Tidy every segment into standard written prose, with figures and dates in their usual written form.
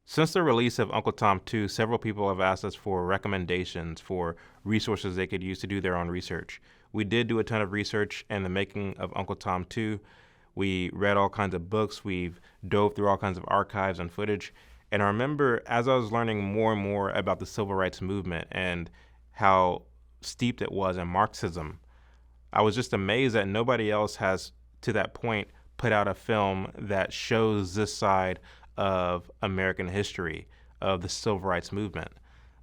Since the release of Uncle Tom 2, several people have asked us for recommendations for resources they could use to do their own research. We did do a ton of research in the making of Uncle Tom 2. We read all kinds of books. We've dove through all kinds of archives and footage. And I remember as I was learning more and more about the civil rights movement and how steeped it was in Marxism, I was just amazed that nobody else has, to that point, put out a film that shows this side of American history, of the civil rights movement.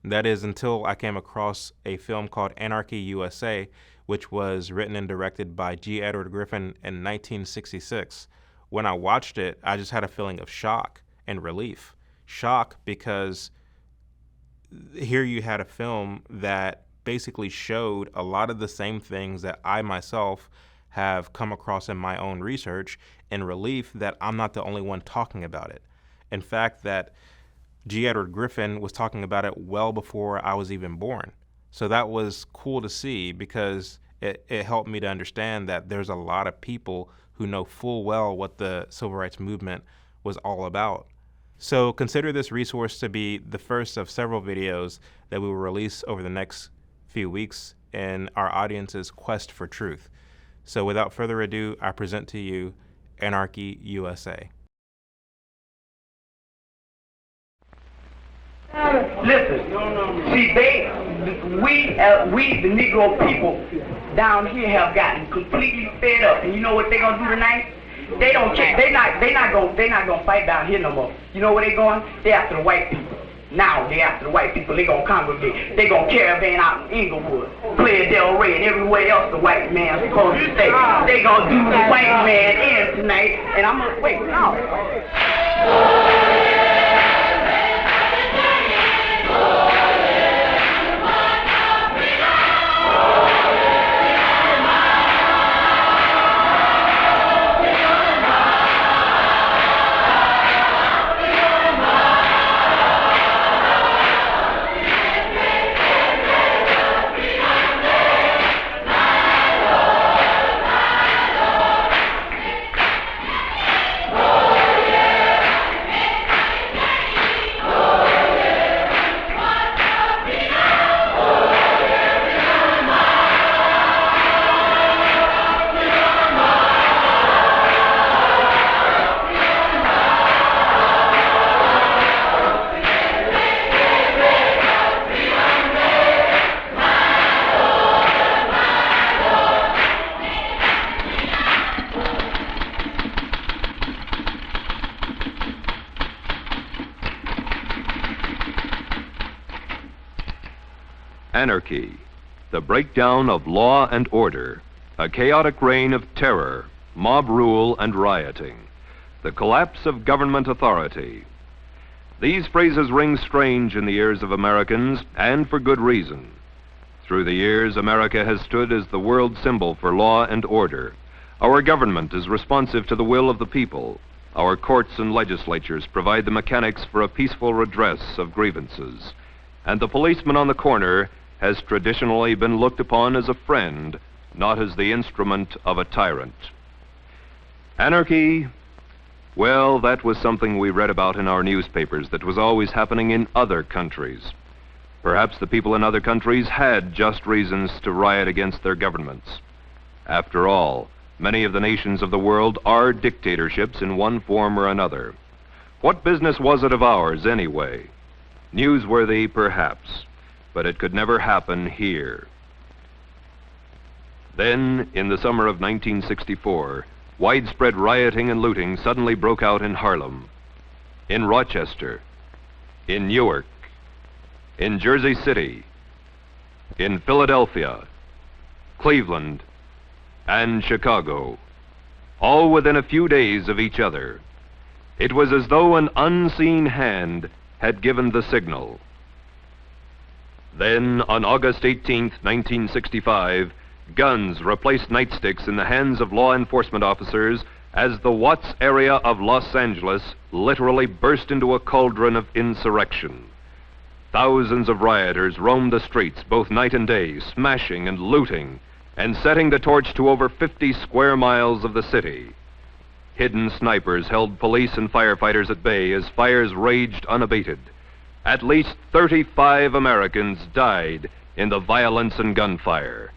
That is until I came across a film called Anarchy USA, which was written and directed by G. Edward Griffin in 1966. When I watched it, I just had a feeling of shock and relief. Shock because here you had a film that basically showed a lot of the same things that I myself have come across in my own research, and relief that I'm not the only one talking about it. In fact, that G. Edward Griffin was talking about it well before I was even born. So that was cool to see because it helped me to understand that there's a lot of people who know full well what the civil rights movement was all about. So consider this resource to be the first of several videos that we will release over the next few weeks in our audience's quest for truth. So without further ado, I present to you Anarchy USA. Listen, see, we, the Negro people down here have gotten completely fed up, and you know what they're gonna do tonight? They don't care. They're not gonna fight down here no more. You know where they going? They after the white people. Now they after the white people. They gonna congregate. They gonna caravan out in Inglewood, Playa del Rey, and everywhere else the white man's supposed to stay. They gonna do the white man in tonight, and I'm gonna wait. No. Anarchy, the breakdown of law and order, a chaotic reign of terror, mob rule and rioting, the collapse of government authority. These phrases ring strange in the ears of Americans, and for good reason. Through the years, America has stood as the world symbol for law and order. Our government is responsive to the will of the people. Our courts and legislatures provide the mechanics for a peaceful redress of grievances. And the policeman on the corner has traditionally been looked upon as a friend, not as the instrument of a tyrant. Anarchy, well, that was something we read about in our newspapers that was always happening in other countries. Perhaps the people in other countries had just reasons to riot against their governments. After all, many of the nations of the world are dictatorships in one form or another. What business was it of ours, anyway? Newsworthy, perhaps, but it could never happen here. Then, in the summer of 1964, widespread rioting and looting suddenly broke out in Harlem, in Rochester, in Newark, in Jersey City, in Philadelphia, Cleveland, and Chicago, all within a few days of each other. It was as though an unseen hand had given the signal. Then, on August 18, 1965, guns replaced nightsticks in the hands of law enforcement officers as the Watts area of Los Angeles literally burst into a cauldron of insurrection. Thousands of rioters roamed the streets both night and day, smashing and looting, and setting the torch to over 50 square miles of the city. Hidden snipers held police and firefighters at bay as fires raged unabated. At least 35 Americans died in the violence and gunfire.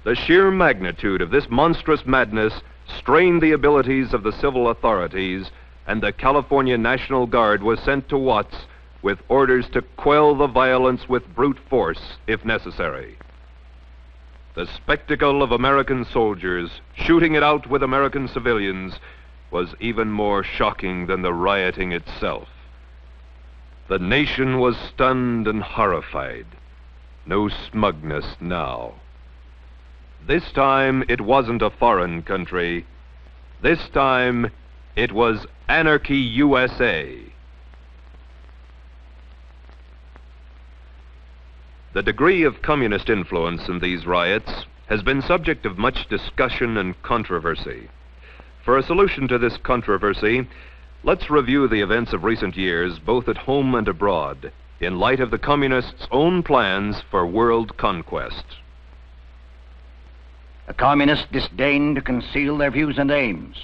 The sheer magnitude of this monstrous madness strained the abilities of the civil authorities, and the California National Guard was sent to Watts with orders to quell the violence with brute force if necessary. The spectacle of American soldiers shooting it out with American civilians was even more shocking than the rioting itself. The nation was stunned and horrified. No smugness now. This time it wasn't a foreign country. This time it was Anarchy USA. The degree of communist influence in these riots has been subject of much discussion and controversy. For a solution to this controversy, let's review the events of recent years, both at home and abroad, in light of the communists' own plans for world conquest. The communists disdain to conceal their views and aims.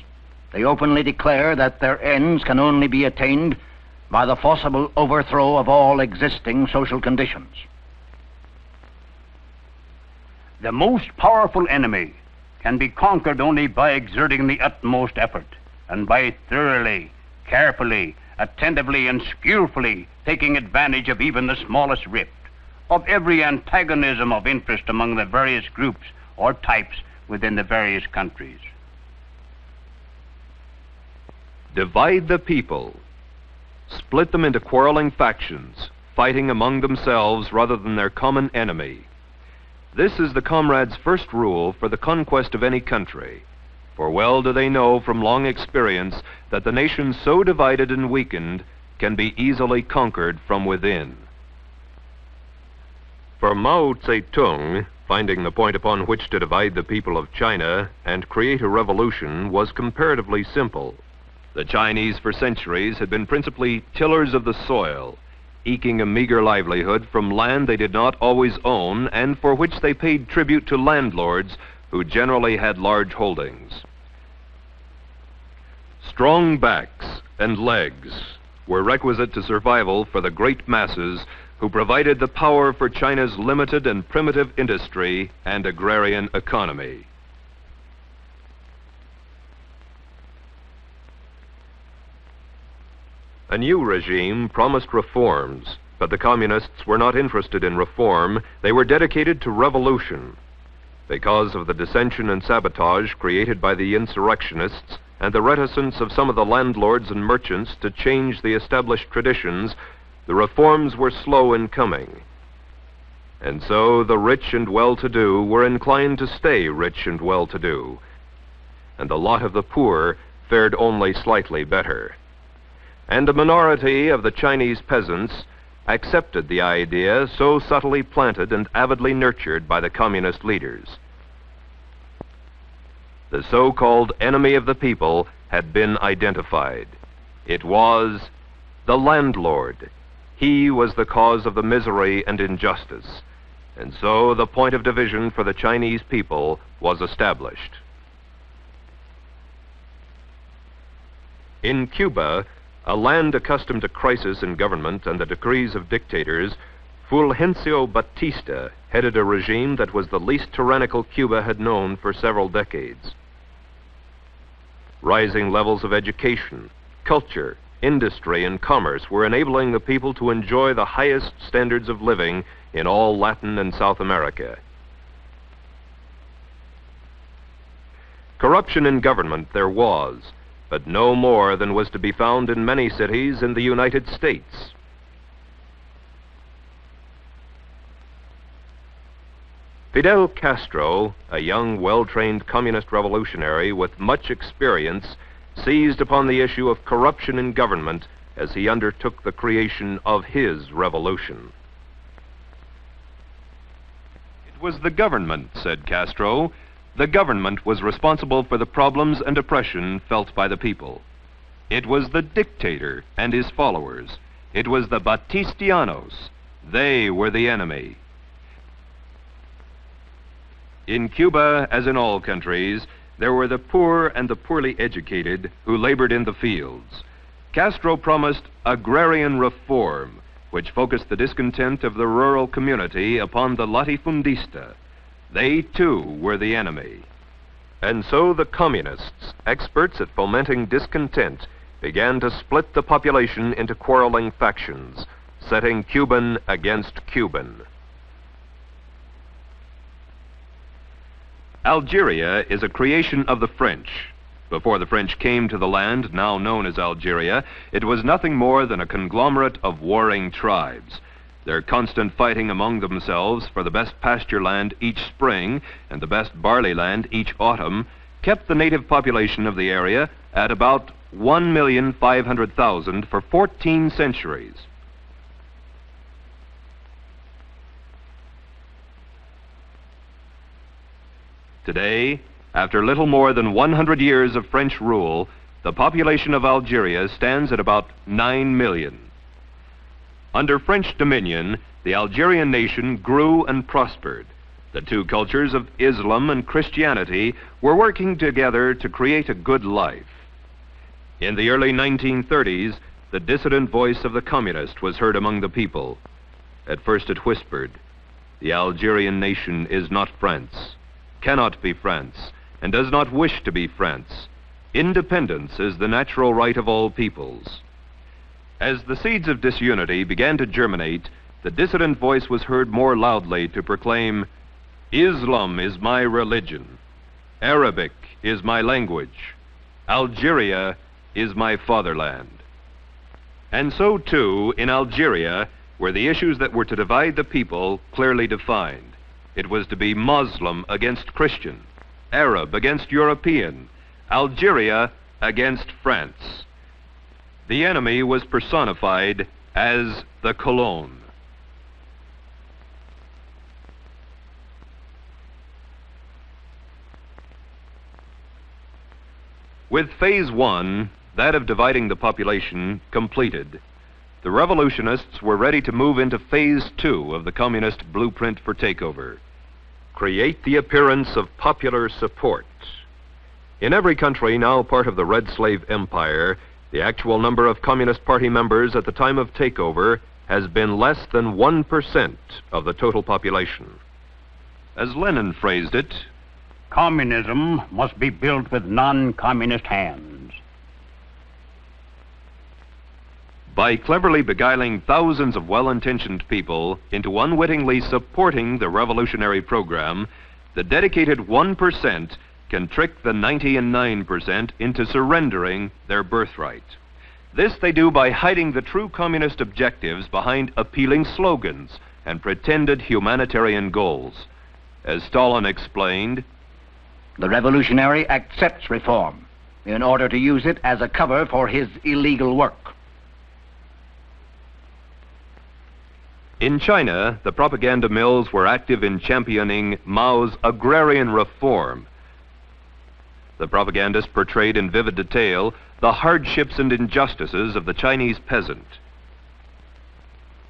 They openly declare that their ends can only be attained by the forcible overthrow of all existing social conditions. The most powerful enemy can be conquered only by exerting the utmost effort and by thoroughly, carefully, attentively, and skillfully taking advantage of even the smallest rift, of every antagonism of interest among the various groups or types within the various countries. Divide the people. Split them into quarreling factions, fighting among themselves rather than their common enemy. This is the comrades' first rule for the conquest of any country, for well do they know from long experience that the nation so divided and weakened can be easily conquered from within. For Mao Zedong, finding the point upon which to divide the people of China and create a revolution was comparatively simple. The Chinese for centuries had been principally tillers of the soil, eking a meager livelihood from land they did not always own and for which they paid tribute to landlords who generally had large holdings. Strong backs and legs were requisite to survival for the great masses who provided the power for China's limited and primitive industry and agrarian economy. A new regime promised reforms, but the communists were not interested in reform. They were dedicated to revolution. Because of the dissension and sabotage created by the insurrectionists and the reticence of some of the landlords and merchants to change the established traditions, the reforms were slow in coming. And so the rich and well-to-do were inclined to stay rich and well-to-do, and the lot of the poor fared only slightly better. And a minority of the Chinese peasants accepted the idea so subtly planted and avidly nurtured by the communist leaders. The so-called enemy of the people had been identified. It was the landlord. He was the cause of the misery and injustice, and so the point of division for the Chinese people was established. In Cuba, a land accustomed to crisis in government and the decrees of dictators, Fulgencio Batista headed a regime that was the least tyrannical Cuba had known for several decades. Rising levels of education, culture, industry, and commerce were enabling the people to enjoy the highest standards of living in all Latin and South America. Corruption in government there was, but no more than was to be found in many cities in the United States. Fidel Castro, a young, well-trained communist revolutionary with much experience, seized upon the issue of corruption in government as he undertook the creation of his revolution. It was the government, said Castro. The government was responsible for the problems and oppression felt by the people. It was the dictator and his followers. It was the Batistianos. They were the enemy. In Cuba, as in all countries, there were the poor and the poorly educated who labored in the fields. Castro promised agrarian reform, which focused the discontent of the rural community upon the latifundista. They, too, were the enemy. And so the communists, experts at fomenting discontent, began to split the population into quarreling factions, setting Cuban against Cuban. Algeria is a creation of the French. Before the French came to the land now known as Algeria, it was nothing more than a conglomerate of warring tribes. Their constant fighting among themselves for the best pasture land each spring and the best barley land each autumn kept the native population of the area at about 1,500,000 for 14 centuries. Today, after little more than 100 years of French rule, the population of Algeria stands at about 9 million. Under French dominion, the Algerian nation grew and prospered. The two cultures of Islam and Christianity were working together to create a good life. In the early 1930s, the dissident voice of the communist was heard among the people. At first it whispered, "The Algerian nation is not France, cannot be France, and does not wish to be France. Independence is the natural right of all peoples." As the seeds of disunity began to germinate, the dissident voice was heard more loudly to proclaim, "Islam is my religion, Arabic is my language, Algeria is my fatherland." And so too in Algeria were the issues that were to divide the people clearly defined. It was to be Muslim against Christian, Arab against European, Algeria against France. The enemy was personified as the Colon. With phase one, that of dividing the population, completed, the revolutionists were ready to move into phase two of the communist blueprint for takeover. Create the appearance of popular support. In every country now part of the Red Slave Empire, the actual number of Communist Party members at the time of takeover has been less than 1% of the total population. As Lenin phrased it, communism must be built with non-communist hands. By cleverly beguiling thousands of well-intentioned people into unwittingly supporting the revolutionary program, the dedicated 1% can trick the 99% into surrendering their birthright. This they do by hiding the true communist objectives behind appealing slogans and pretended humanitarian goals. As Stalin explained, the revolutionary accepts reform in order to use it as a cover for his illegal work. In China, the propaganda mills were active in championing Mao's agrarian reform. The propagandists portrayed in vivid detail the hardships and injustices of the Chinese peasant.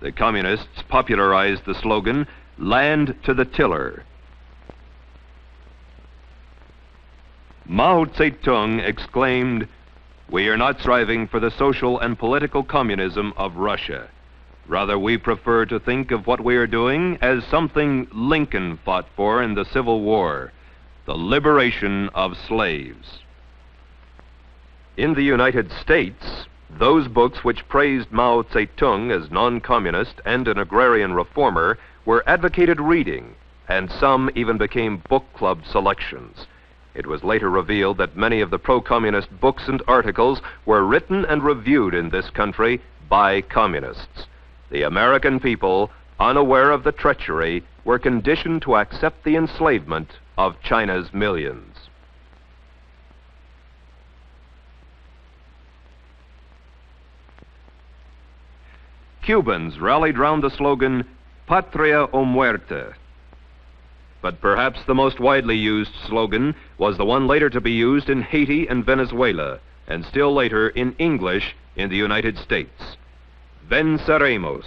The communists popularized the slogan, "Land to the tiller." Mao Zedong exclaimed, "We are not striving for the social and political communism of Russia. Rather, we prefer to think of what we are doing as something Lincoln fought for in the Civil War, the liberation of slaves." In the United States, those books which praised Mao Zedong as non-communist and an agrarian reformer were advocated reading, and some even became book club selections. It was later revealed that many of the pro-communist books and articles were written and reviewed in this country by communists. The American people, unaware of the treachery, were conditioned to accept the enslavement of China's millions. Cubans rallied round the slogan, "Patria o muerte." But perhaps the most widely used slogan was the one later to be used in Haiti and Venezuela, and still later in English in the United States. "Venceremos.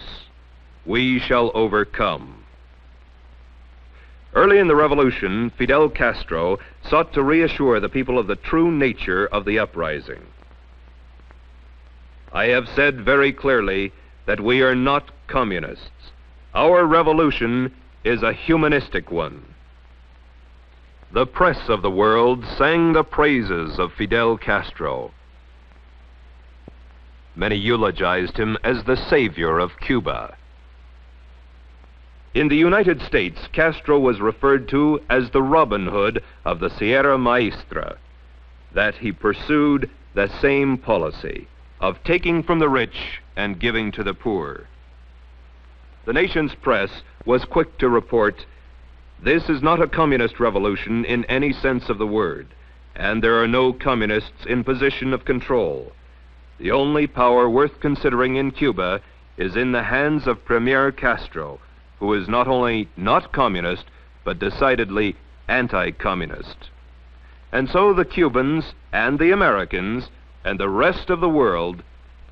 We shall overcome." Early in the revolution, Fidel Castro sought to reassure the people of the true nature of the uprising. I have said very clearly that we are not communists. Our revolution is a humanistic one. The press of the world sang the praises of Fidel Castro. Many eulogized him as the savior of Cuba. In the United States, Castro was referred to as the Robin Hood of the Sierra Maestra, that he pursued the same policy of taking from the rich and giving to the poor. The nation's press was quick to report, "This is not a communist revolution in any sense of the word, and there are no communists in position of control. The only power worth considering in Cuba is in the hands of Premier Castro, who is not only not communist, but decidedly anti-communist." And so the Cubans and the Americans and the rest of the world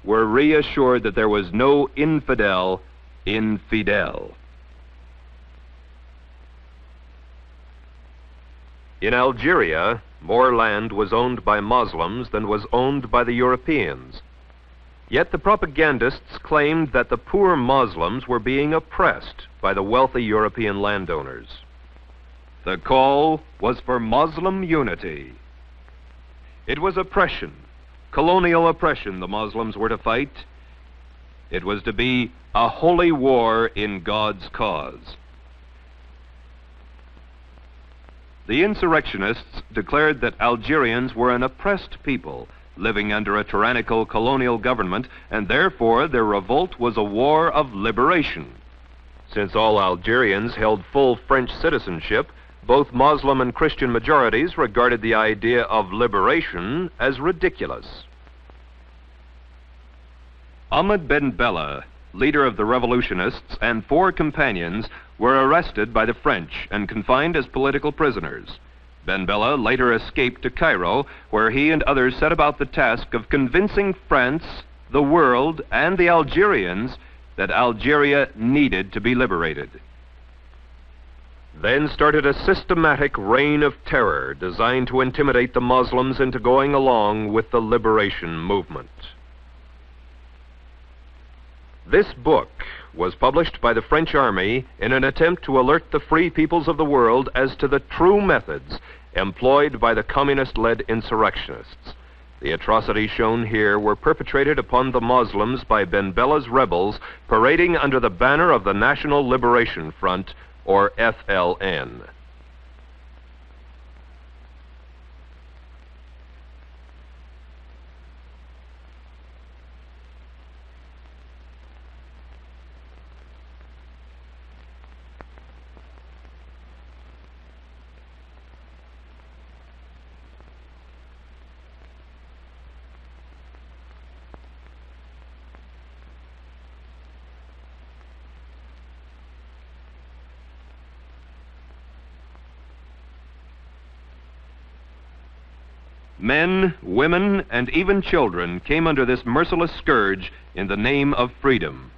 were reassured that there was no infidel in Fidel. In Algeria, more land was owned by Muslims than was owned by the Europeans. Yet the propagandists claimed that the poor Muslims were being oppressed by the wealthy European landowners. The call was for Muslim unity. It was oppression, colonial oppression, the Muslims were to fight. It was to be a holy war in God's cause. The insurrectionists declared that Algerians were an oppressed people living under a tyrannical colonial government, and therefore their revolt was a war of liberation. Since all Algerians held full French citizenship, both Muslim and Christian majorities regarded the idea of liberation as ridiculous. Ahmed Ben Bella, leader of the revolutionists, and 4 companions were arrested by the French and confined as political prisoners. Ben Bella later escaped to Cairo, where he and others set about the task of convincing France, the world, and the Algerians that Algeria needed to be liberated. Then started a systematic reign of terror designed to intimidate the Muslims into going along with the liberation movement. This book was published by the French army in an attempt to alert the free peoples of the world as to the true methods employed by the communist-led insurrectionists. The atrocities shown here were perpetrated upon the Muslims by Ben Bella's rebels parading under the banner of the National Liberation Front, or FLN. Men, women, and even children came under this merciless scourge in the name of freedom.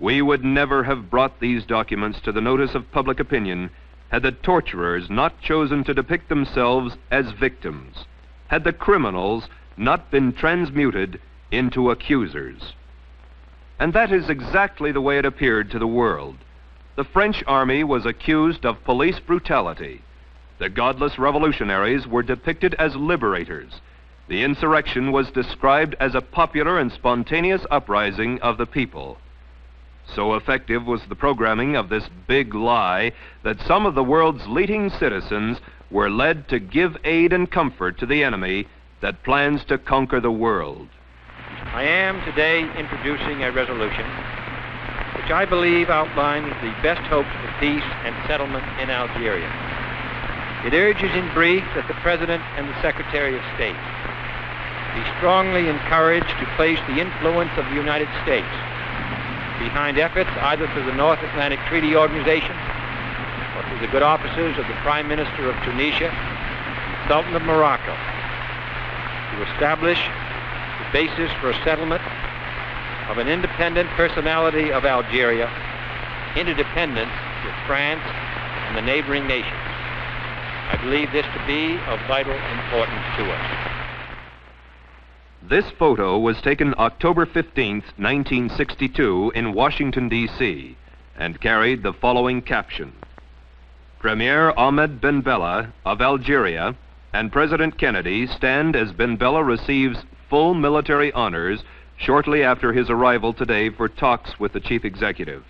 We would never have brought these documents to the notice of public opinion had the torturers not chosen to depict themselves as victims, had the criminals not been transmuted into accusers. And that is exactly the way it appeared to the world. The French army was accused of police brutality. The godless revolutionaries were depicted as liberators. The insurrection was described as a popular and spontaneous uprising of the people. So effective was the programming of this big lie that some of the world's leading citizens were led to give aid and comfort to the enemy that plans to conquer the world. I am today introducing a resolution which I believe outlines the best hopes for peace and settlement in Algeria. It urges in brief that the President and the Secretary of State be strongly encouraged to place the influence of the United States behind efforts either through the North Atlantic Treaty Organization or through the good offices of the Prime Minister of Tunisia, Sultan of Morocco, to establish the basis for a settlement of an independent personality of Algeria, interdependent with France and the neighboring nations. I believe this to be of vital importance to us. This photo was taken October 15, 1962 in Washington, D.C. and carried the following caption: Premier Ahmed Ben Bella of Algeria and President Kennedy stand as Ben Bella receives full military honors shortly after his arrival today for talks with the chief executive.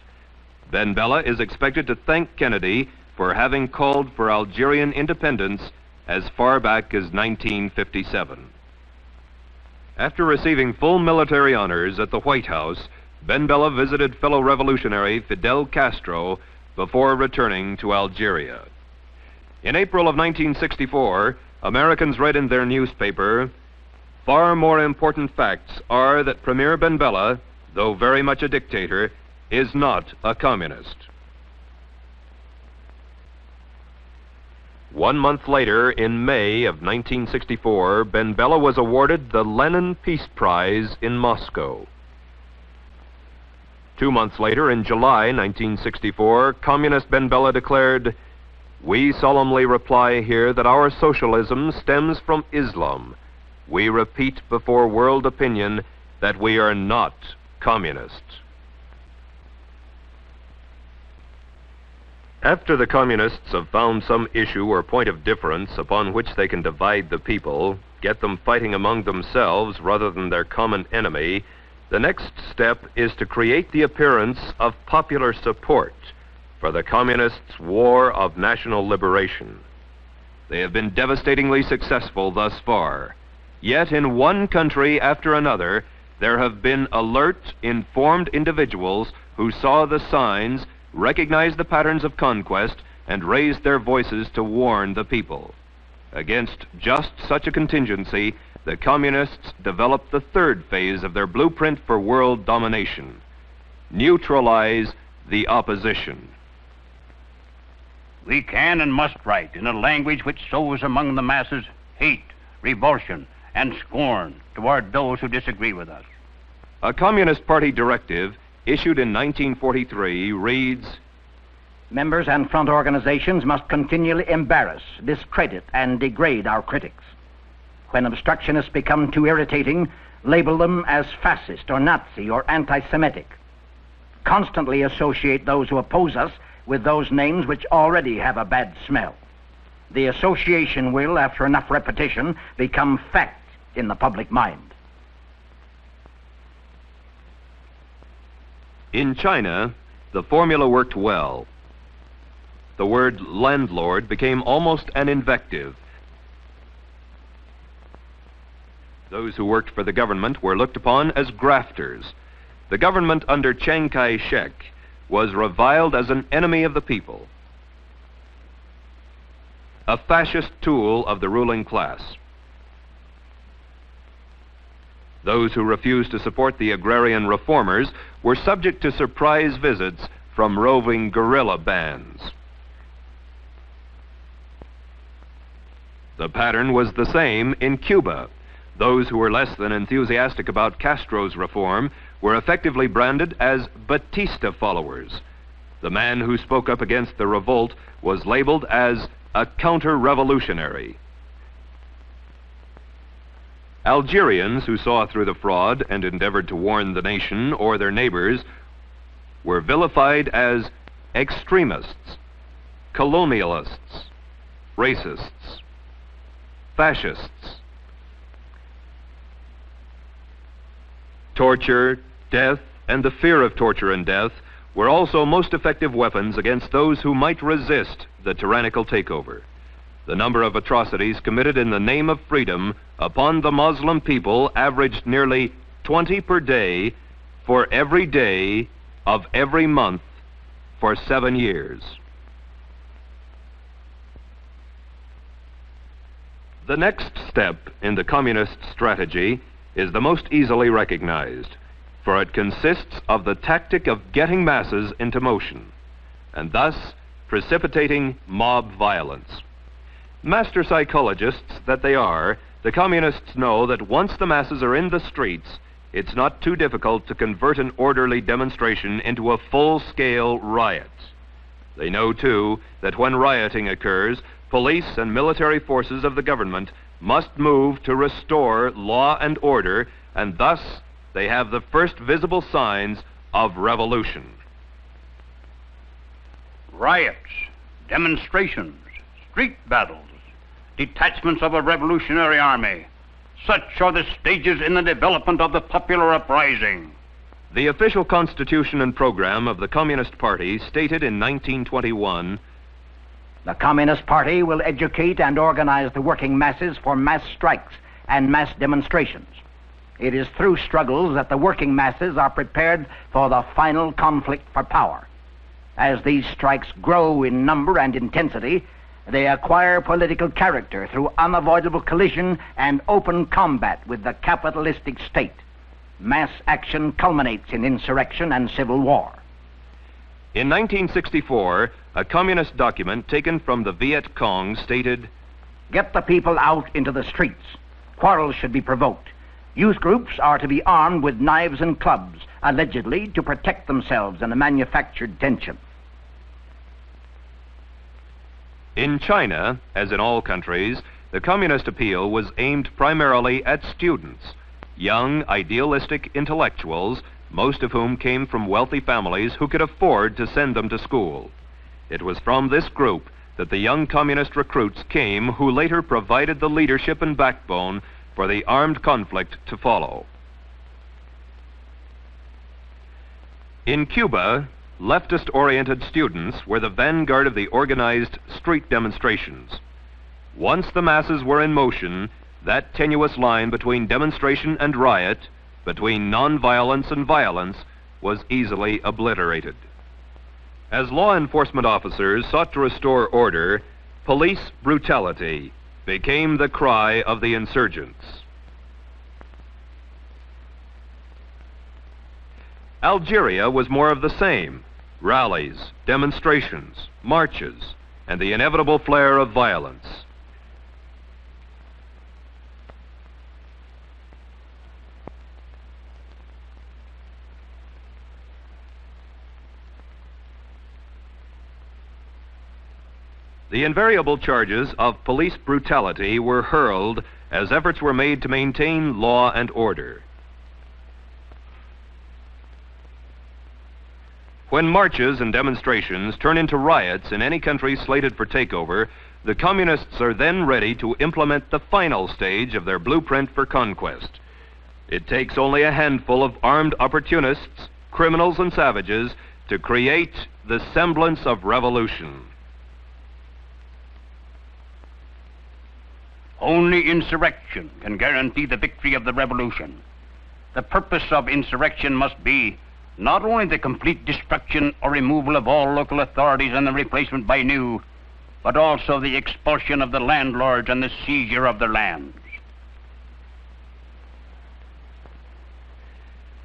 Ben Bella is expected to thank Kennedy for having called for Algerian independence as far back as 1957. After receiving full military honors at the White House, Ben Bella visited fellow revolutionary Fidel Castro before returning to Algeria. In April of 1964, Americans read in their newspaper, "Far more important facts are that Premier Ben Bella, though very much a dictator, is not a communist." 1 month later, in May of 1964, Ben Bella was awarded the Lenin Peace Prize in Moscow. 2 months later, in July 1964, Communist Ben Bella declared, "We solemnly reply here that our socialism stems from Islam. We repeat before world opinion that we are not communists." After the communists have found some issue or point of difference upon which they can divide the people, get them fighting among themselves rather than their common enemy, the next step is to create the appearance of popular support for the communists' war of national liberation. They have been devastatingly successful thus far. Yet in one country after another, there have been alert, informed individuals who saw the signs, recognized the patterns of conquest, and raised their voices to warn the people. Against just such a contingency, the communists developed the third phase of their blueprint for world domination: neutralize the opposition. We can and must write in a language which sows among the masses hate, revulsion, and scorn toward those who disagree with us. A Communist Party directive issued in 1943 reads, Members and front organizations must continually embarrass, discredit, and degrade our critics. When obstructionists become too irritating, label them as fascist or Nazi or anti-Semitic. Constantly associate those who oppose us with those names which already have a bad smell. The association will, after enough repetition, become fact in the public mind. In China, the formula worked well. The word landlord became almost an invective. Those who worked for the government were looked upon as grafters. The government under Chiang Kai-shek was reviled as an enemy of the people, a fascist tool of the ruling class. Those who refused to support the agrarian reformers were subject to surprise visits from roving guerrilla bands. The pattern was the same in Cuba. Those who were less than enthusiastic about Castro's reform were effectively branded as Batista followers. The man who spoke up against the revolt was labeled as a counter-revolutionary. Algerians who saw through the fraud and endeavored to warn the nation or their neighbors were vilified as extremists, colonialists, racists, fascists. Torture, death, and the fear of torture and death were also most effective weapons against those who might resist the tyrannical takeover. The number of atrocities committed in the name of freedom upon the Muslim people averaged nearly 20 per day for every day of every month for 7 years. The next step in the communist strategy is the most easily recognized, for it consists of the tactic of getting masses into motion, and thus precipitating mob violence. Master psychologists that they are, the communists know that once the masses are in the streets, it's not too difficult to convert an orderly demonstration into a full-scale riot. They know, too, that when rioting occurs, police and military forces of the government must move to restore law and order, and thus they have the first visible signs of revolution. Riots, demonstrations, street battles, detachments of a revolutionary army. Such are the stages in the development of the popular uprising. The official constitution and program of the Communist Party stated in 1921, "The Communist Party will educate and organize the working masses for mass strikes and mass demonstrations. It is through struggles that the working masses are prepared for the final conflict for power. As these strikes grow in number and intensity, they acquire political character through unavoidable collision and open combat with the capitalistic state. Mass action culminates in insurrection and civil war." In 1964, a communist document taken from the Viet Cong stated, "Get the people out into the streets. Quarrels should be provoked. Youth groups are to be armed with knives and clubs, allegedly to protect themselves in a manufactured tension." In China, as in all countries, the communist appeal was aimed primarily at students, young, idealistic intellectuals, most of whom came from wealthy families who could afford to send them to school. It was from this group that the young communist recruits came who later provided the leadership and backbone for the armed conflict to follow. In Cuba, leftist-oriented students were the vanguard of the organized street demonstrations. Once the masses were in motion, that tenuous line between demonstration and riot, between nonviolence and violence, was easily obliterated. As law enforcement officers sought to restore order, police brutality became the cry of the insurgents. Algeria was more of the same: rallies, demonstrations, marches, and the inevitable flare of violence. The invariable charges of police brutality were hurled as efforts were made to maintain law and order. When marches and demonstrations turn into riots in any country slated for takeover, the communists are then ready to implement the final stage of their blueprint for conquest. It takes only a handful of armed opportunists, criminals and savages to create the semblance of revolution. Only insurrection can guarantee the victory of the revolution. The purpose of insurrection must be not only the complete destruction or removal of all local authorities and the replacement by new, but also the expulsion of the landlords and the seizure of their lands.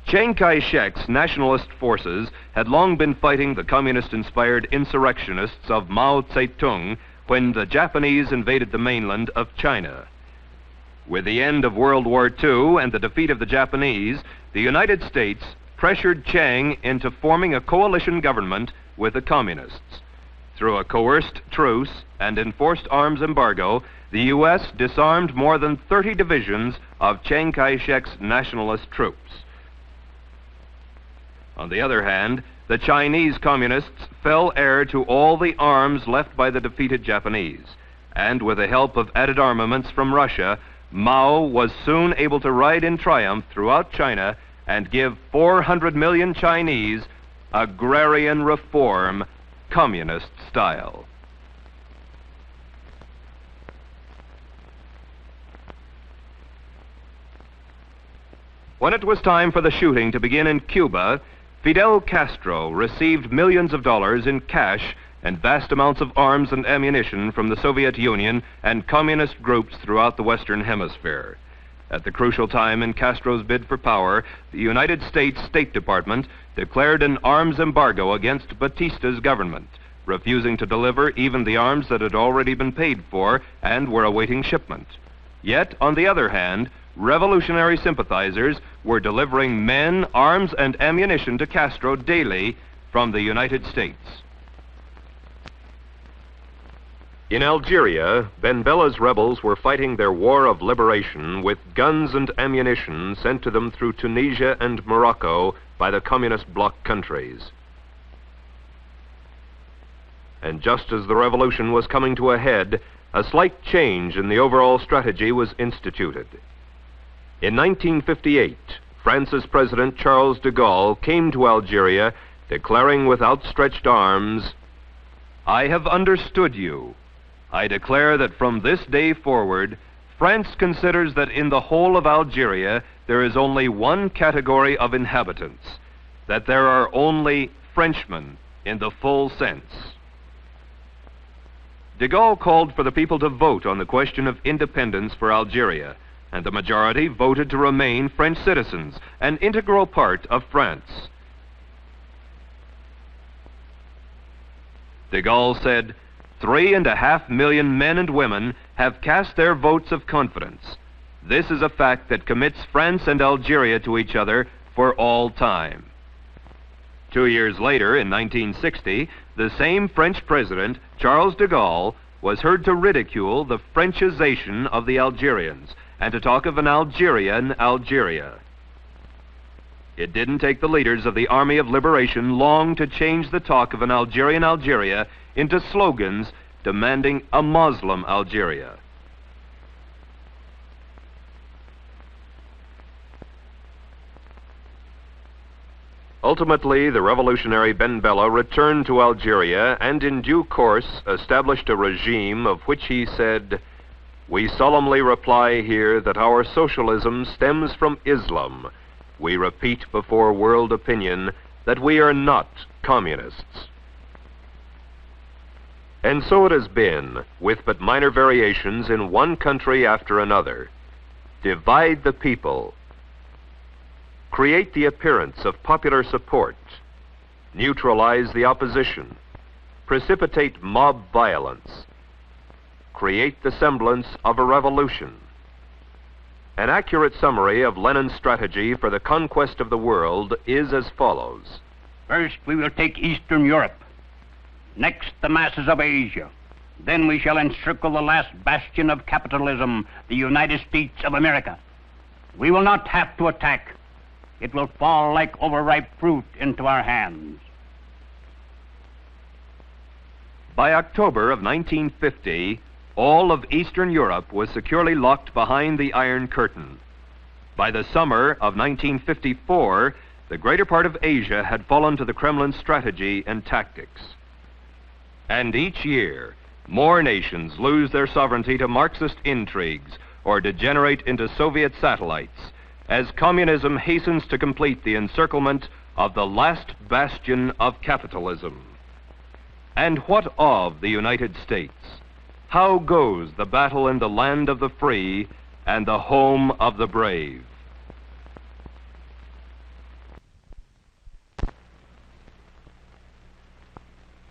Chiang Kai-shek's nationalist forces had long been fighting the communist-inspired insurrectionists of Mao Zedong when the Japanese invaded the mainland of China. With the end of World War II and the defeat of the Japanese, the United States pressured Chiang into forming a coalition government with the communists. Through a coerced truce and enforced arms embargo, the U.S. disarmed more than 30 divisions of Chiang Kai-shek's nationalist troops. On the other hand, the Chinese communists fell heir to all the arms left by the defeated Japanese, and with the help of added armaments from Russia, Mao was soon able to ride in triumph throughout China and give 400 million Chinese agrarian reform, communist style. When it was time for the shooting to begin in Cuba, Fidel Castro received millions of dollars in cash and vast amounts of arms and ammunition from the Soviet Union and communist groups throughout the Western Hemisphere. At the crucial time in Castro's bid for power, the United States State Department declared an arms embargo against Batista's government, refusing to deliver even the arms that had already been paid for and were awaiting shipment. Yet, on the other hand, revolutionary sympathizers were delivering men, arms, and ammunition to Castro daily from the United States. In Algeria, Ben Bella's rebels were fighting their war of liberation with guns and ammunition sent to them through Tunisia and Morocco by the communist bloc countries. And just as the revolution was coming to a head, a slight change in the overall strategy was instituted. In 1958, France's President Charles de Gaulle came to Algeria, declaring with outstretched arms, "I have understood you. I declare that from this day forward, France considers that in the whole of Algeria there is only one category of inhabitants, that there are only Frenchmen in the full sense." De Gaulle called for the people to vote on the question of independence for Algeria, and the majority voted to remain French citizens, an integral part of France. De Gaulle said, 3.5 million men and women have cast their votes of confidence. This is a fact that commits France and Algeria to each other for all time. 2 years later, in 1960, the same French president, Charles de Gaulle, was heard to ridicule the Frenchization of the Algerians and to talk of an Algerian Algeria. It didn't take the leaders of the Army of Liberation long to change the talk of an Algerian Algeria into slogans demanding a Muslim Algeria. Ultimately, the revolutionary Ben Bella returned to Algeria and in due course established a regime of which he said, "We solemnly reply here that our socialism stems from Islam. We repeat before world opinion that we are not communists." And so it has been, with but minor variations in one country after another. Divide the people. Create the appearance of popular support. Neutralize the opposition. Precipitate mob violence. Create the semblance of a revolution. An accurate summary of Lenin's strategy for the conquest of the world is as follows. First, we will take Eastern Europe. Next, the masses of Asia. Then we shall encircle the last bastion of capitalism, the United States of America. We will not have to attack. It will fall like overripe fruit into our hands. By October of 1950, all of Eastern Europe was securely locked behind the Iron Curtain. By the summer of 1954, the greater part of Asia had fallen to the Kremlin's strategy and tactics. And each year, more nations lose their sovereignty to Marxist intrigues or degenerate into Soviet satellites, as communism hastens to complete the encirclement of the last bastion of capitalism. And what of the United States? How goes the battle in the land of the free and the home of the brave?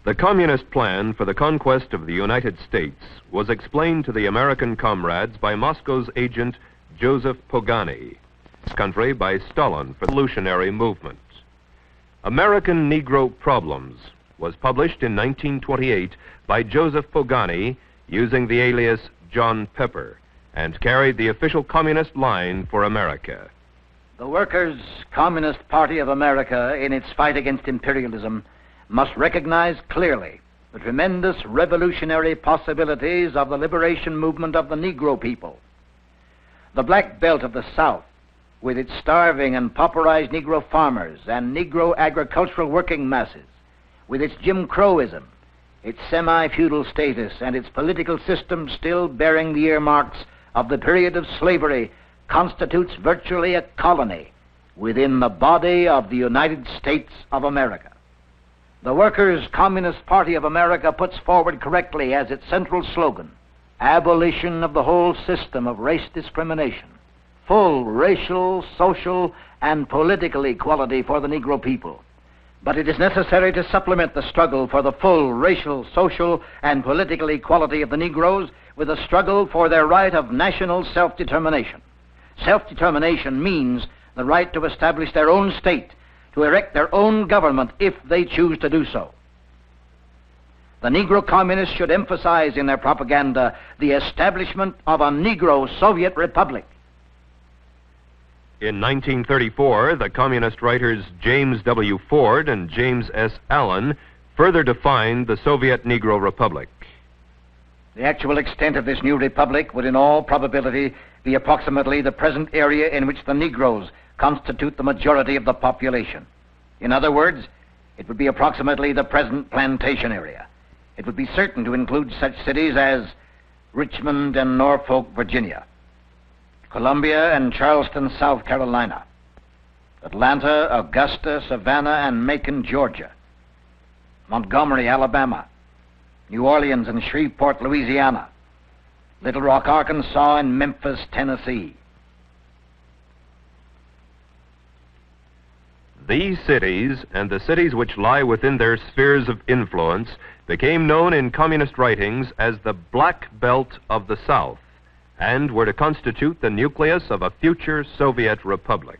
The communist plan for the conquest of the United States was explained to the American comrades by Moscow's agent Joseph Pogany, this country by Stalin for the revolutionary movement. American Negro Problems was published in 1928 by Joseph Pogany using the alias John Pepper and carried the official communist line for America. The Workers' Communist Party of America, in its fight against imperialism, must recognize clearly the tremendous revolutionary possibilities of the liberation movement of the Negro people. The Black Belt of the South, with its starving and pauperized Negro farmers and Negro agricultural working masses, with its Jim Crowism, its semi-feudal status, and its political system still bearing the earmarks of the period of slavery, constitutes virtually a colony within the body of the United States of America. The Workers' Communist Party of America puts forward correctly as its central slogan, abolition of the whole system of race discrimination, full racial, social, and political equality for the Negro people. But it is necessary to supplement the struggle for the full racial, social, and political equality of the Negroes with a struggle for their right of national self-determination. Self-determination means the right to establish their own state, to erect their own government if they choose to do so. The Negro Communists should emphasize in their propaganda the establishment of a Negro Soviet Republic. In 1934, the communist writers James W. Ford and James S. Allen further defined the Soviet Negro Republic. The actual extent of this new republic would in all probability be approximately the present area in which the Negroes constitute the majority of the population. In other words, it would be approximately the present plantation area. It would be certain to include such cities as Richmond and Norfolk, Virginia, Columbia and Charleston, South Carolina, Atlanta, Augusta, Savannah, and Macon, Georgia, Montgomery, Alabama, New Orleans and Shreveport, Louisiana, Little Rock, Arkansas, and Memphis, Tennessee. These cities, and the cities which lie within their spheres of influence, became known in communist writings as the Black Belt of the South, and were to constitute the nucleus of a future Soviet republic.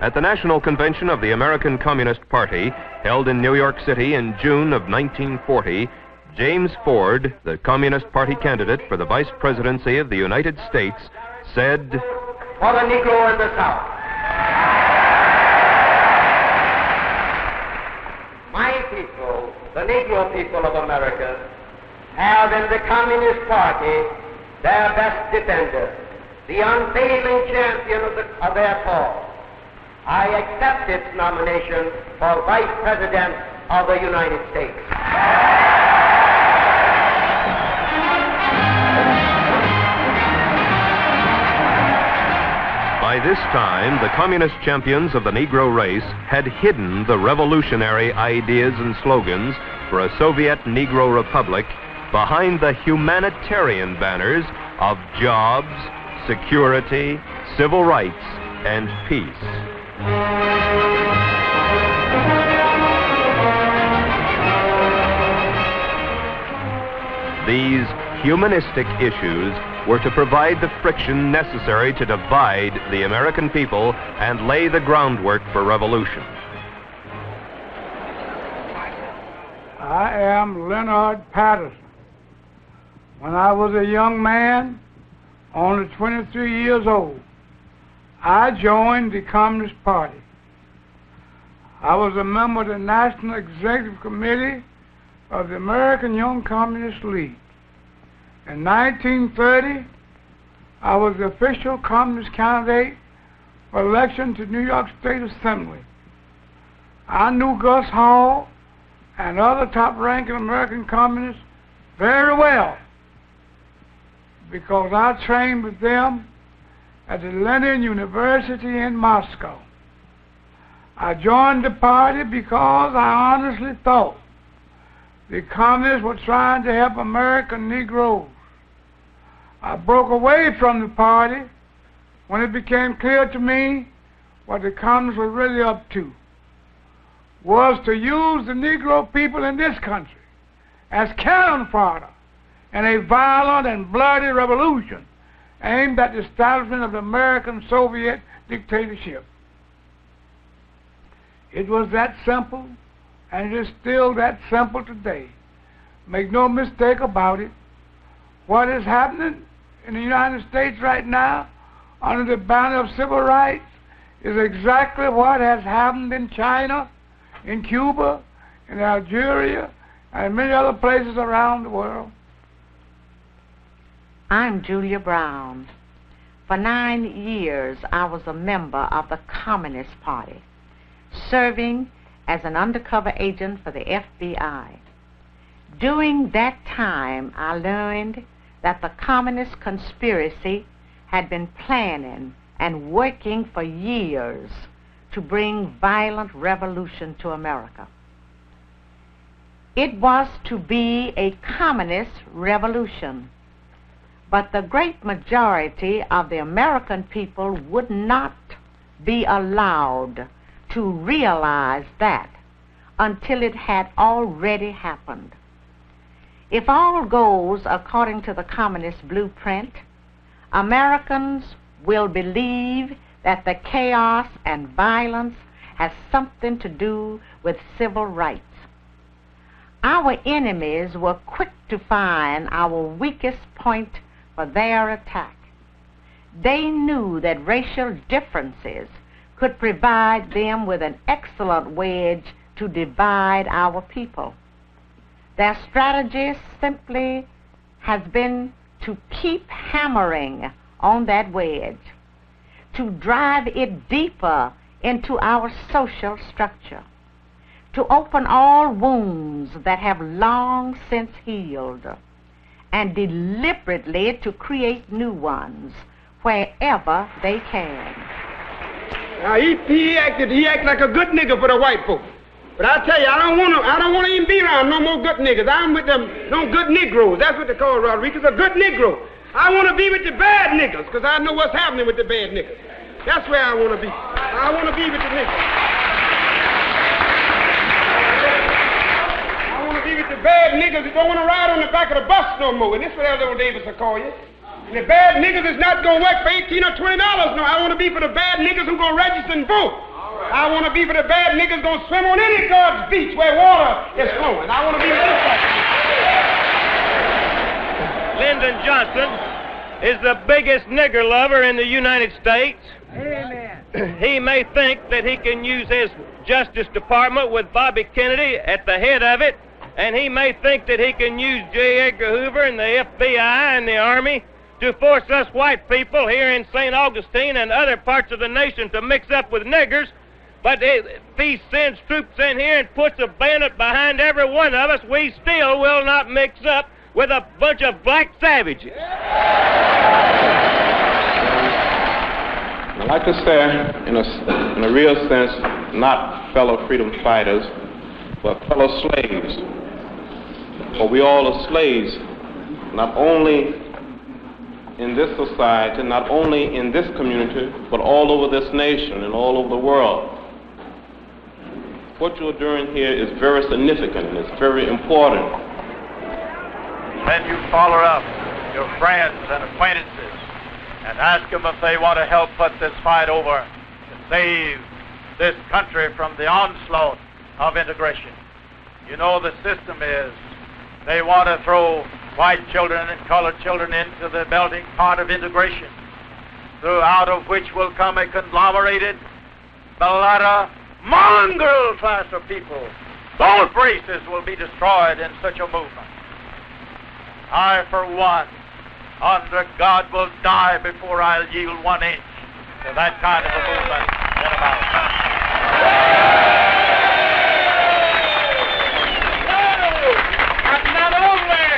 At the National Convention of the American Communist Party, held in New York City in June of 1940, James Ford, the Communist Party candidate for the Vice Presidency of the United States, said, "For the Negro in the South, my people, the Negro people of America, have in the Communist Party their best defender, the unfailing champion of their cause. I accept its nomination for Vice President of the United States." By this time, the communist champions of the Negro race had hidden the revolutionary ideas and slogans for a Soviet Negro Republic behind the humanitarian banners of jobs, security, civil rights, and peace. These humanistic issues were to provide the friction necessary to divide the American people and lay the groundwork for revolution. I am Leonard Patterson. When I was a young man, only 23 years old, I joined the Communist Party. I was a member of the National Executive Committee of the American Young Communist League. In 1930, I was the official communist candidate for election to New York State Assembly. I knew Gus Hall and other top-ranking American communists very well because I trained with them at the Lenin University in Moscow. I joined the party because I honestly thought the communists were trying to help American Negroes. I broke away from the party when it became clear to me what the communists were really up to was to use the Negro people in this country as cannon fodder in a violent and bloody revolution aimed at the establishment of the American Soviet dictatorship. It was that simple, and it is still that simple today. Make no mistake about it. What is happening in the United States right now under the banner of civil rights is exactly what has happened in China, in Cuba, in Algeria, and many other places around the world. I'm Julia Brown. For 9 years, I was a member of the Communist Party, serving as an undercover agent for the FBI. During that time, I learned that the communist conspiracy had been planning and working for years to bring violent revolution to America. It was to be a communist revolution, but the great majority of the American people would not be allowed to realize that until it had already happened. If all goes according to the communist blueprint, Americans will believe that the chaos and violence has something to do with civil rights. Our enemies were quick to find our weakest point for their attack. They knew that racial differences could provide them with an excellent wedge to divide our people. Their strategy simply has been to keep hammering on that wedge, to drive it deeper into our social structure, to open all wounds that have long since healed, and deliberately to create new ones wherever they can. Now he acted like a good nigga for the white folks. But I tell you, I don't want to even be around no more good niggas. I'm with them, no good Negroes. That's what they call Rodriguez, a good Negro. I want to be with the bad niggas, because I know what's happening with the bad niggas. That's where I want to be. I want to be with the niggas. I want to be with the bad niggas that don't want to ride on the back of the bus no more. And this is what Elder Davis will call you. And the bad niggas is not going to work for $18 or $20 no. I want to be for the bad niggas who going to register and vote. I want to be for the bad niggas going to swim on any God's beach where water is flowing. I want to be with this type. Lyndon Johnson is the biggest nigger lover in the United States. Amen. He may think that he can use his Justice Department with Bobby Kennedy at the head of it, and he may think that he can use J. Edgar Hoover and the FBI and the Army to force us white people here in St. Augustine and other parts of the nation to mix up with niggers. But if he sends troops in here and puts a bayonet behind every one of us, we still will not mix up with a bunch of black savages. I'd like to say, in a real sense, not fellow freedom fighters, but fellow slaves. For we all are slaves, not only in this society, not only in this community, but all over this nation and all over the world. What you're doing here is very significant and it's very important. Then you follow up your friends and acquaintances and ask them if they want to help put this fight over to save this country from the onslaught of integration. You know the system is they want to throw white children and colored children into the melting pot of integration, out of which will come a conglomerated, mulatto, mongrel class of people. Both races will be destroyed in such a movement. I, for one, under God, will die before I'll yield 1 inch to that kind of a movement in America. But not only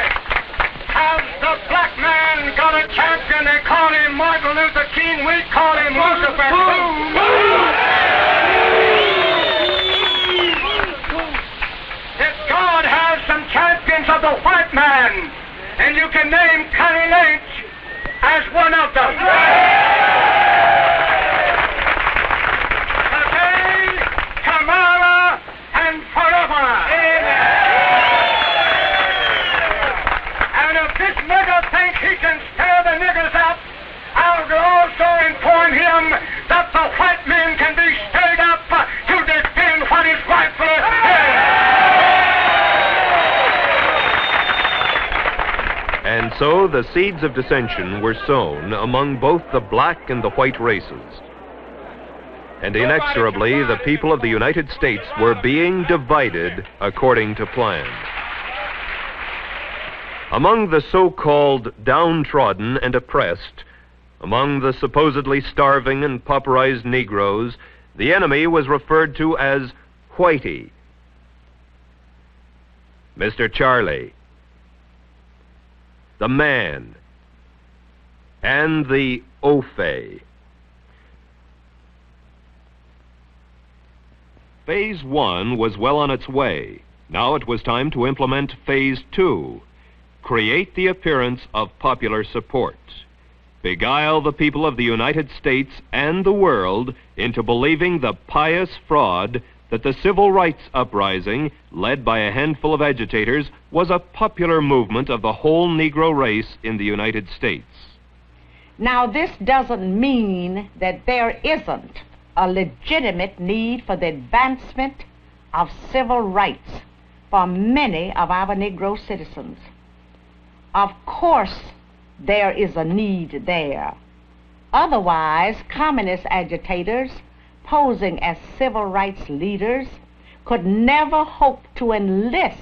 has the black man got a champion, they call him Martin Luther King, we call him Lucifer. That God has some champions of the white man, and you can name Connie Lynch as one of them. Today, tomorrow, and forever. And if this nigger thinks he can stir the niggers up, I'll also inform him that the white men can be stirred up to defend what is rightfully theirs. And so the seeds of dissension were sown among both the black and the white races. And inexorably, the people of the United States were being divided according to plan. Among the so-called downtrodden and oppressed, among the supposedly starving and pauperized Negroes, the enemy was referred to as Whitey, Mr. Charlie, the man, and the Ophe. Phase 1 was well on its way. Now it was time to implement Phase 2, create the appearance of popular support, beguile the people of the United States and the world into believing the pious fraud that the civil rights uprising, led by a handful of agitators, was a popular movement of the whole Negro race in the United States. Now, this doesn't mean that there isn't a legitimate need for the advancement of civil rights for many of our Negro citizens. Of course, there is a need there. Otherwise, communist agitators posing as civil rights leaders could never hope to enlist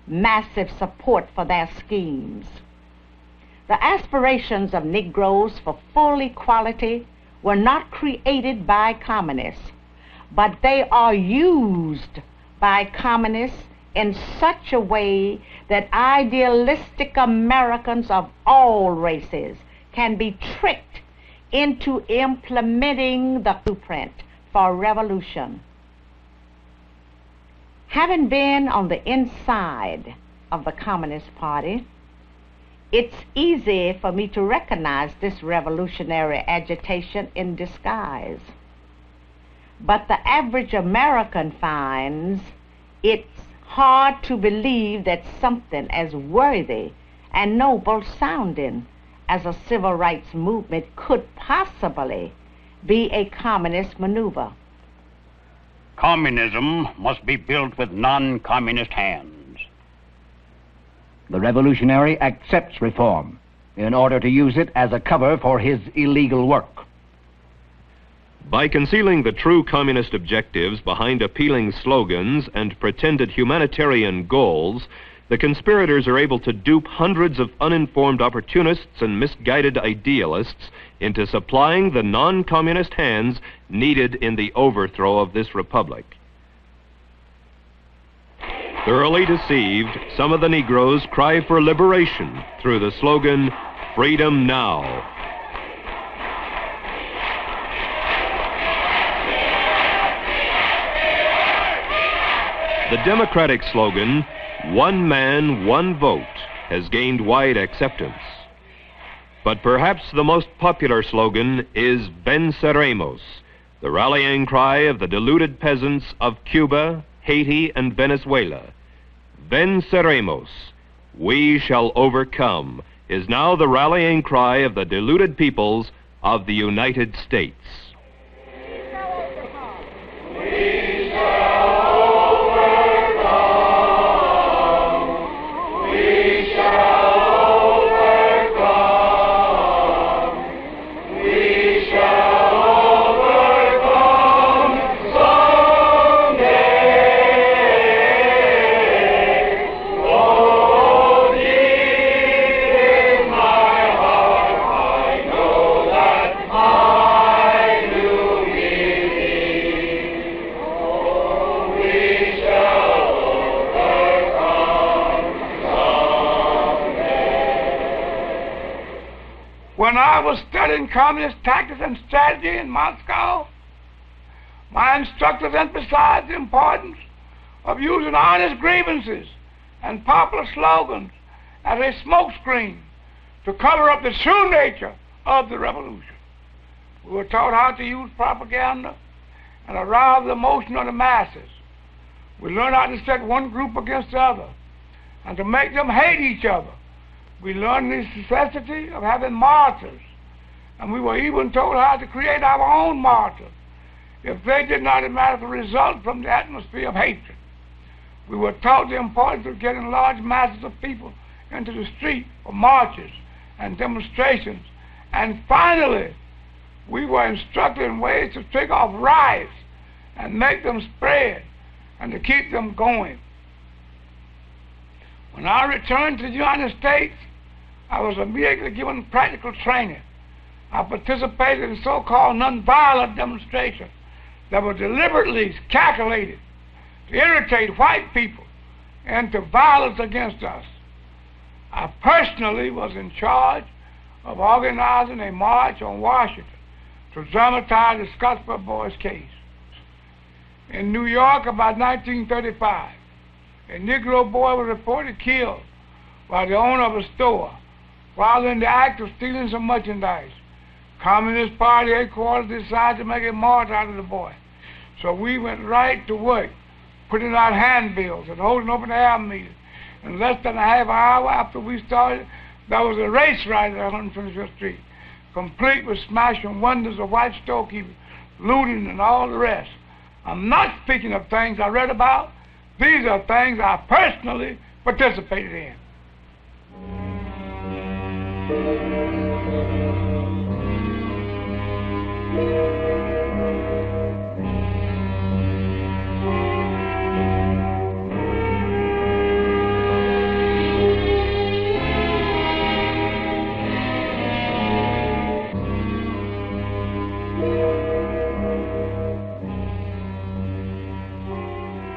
massive support for their schemes. The aspirations of Negroes for full equality were not created by communists, but they are used by communists in such a way that idealistic Americans of all races can be tricked into implementing the blueprint for revolution. Having been on the inside of the Communist Party, it's easy for me to recognize this revolutionary agitation in disguise. But the average American finds it's hard to believe that something as worthy and noble sounding as a civil rights movement could possibly be a communist maneuver. Communism must be built with non-communist hands. The revolutionary accepts reform in order to use it as a cover for his illegal work. By concealing the true communist objectives behind appealing slogans and pretended humanitarian goals, the conspirators are able to dupe hundreds of uninformed opportunists and misguided idealists into supplying the non-communist hands needed in the overthrow of this republic. Thoroughly deceived, some of the Negroes cry for liberation through the slogan, "Freedom Now." The Democratic slogan, "One man, one vote," has gained wide acceptance. But perhaps the most popular slogan is "Venceremos," the rallying cry of the deluded peasants of Cuba, Haiti, and Venezuela. "Venceremos," we shall overcome, is now the rallying cry of the deluded peoples of the United States. When I was studying communist tactics and strategy in Moscow, my instructors emphasized the importance of using honest grievances and popular slogans as a smokescreen to cover up the true nature of the revolution. We were taught how to use propaganda and arouse the emotion of the masses. We learned how to set one group against the other and to make them hate each other. We learned the necessity of having martyrs, and we were even told how to create our own martyrs if they did not automatically result from the atmosphere of hatred. We were taught the importance of getting large masses of people into the street for marches and demonstrations, and finally, we were instructed in ways to trigger off riots and make them spread and to keep them going. When I returned to the United States, I was immediately given practical training. I participated in so-called nonviolent demonstrations that were deliberately calculated to irritate white people into violence against us. I personally was in charge of organizing a march on Washington to dramatize the Scottsboro Boys case. In New York, about 1935, a Negro boy was reported killed by the owner of a store while in the act of stealing some merchandise. Communist Party headquarters decided to make a march out of the boy. So we went right to work, putting out handbills and holding open air meetings. In less than a half hour after we started, there was a race riot at 125th Street, complete with smashing windows of white storekeepers, looting and all the rest. I'm not speaking of things I read about. These are things I personally participated in.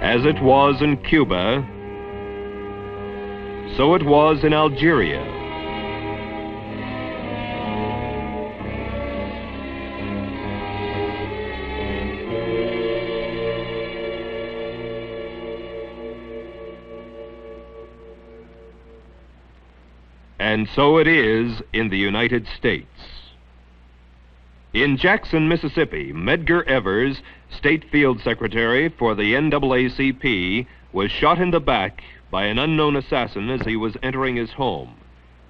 As it was in Cuba, so it was in Algeria. And so it is in the United States. In Jackson, Mississippi, Medgar Evers, State Field Secretary for the NAACP, was shot in the back by an unknown assassin as he was entering his home.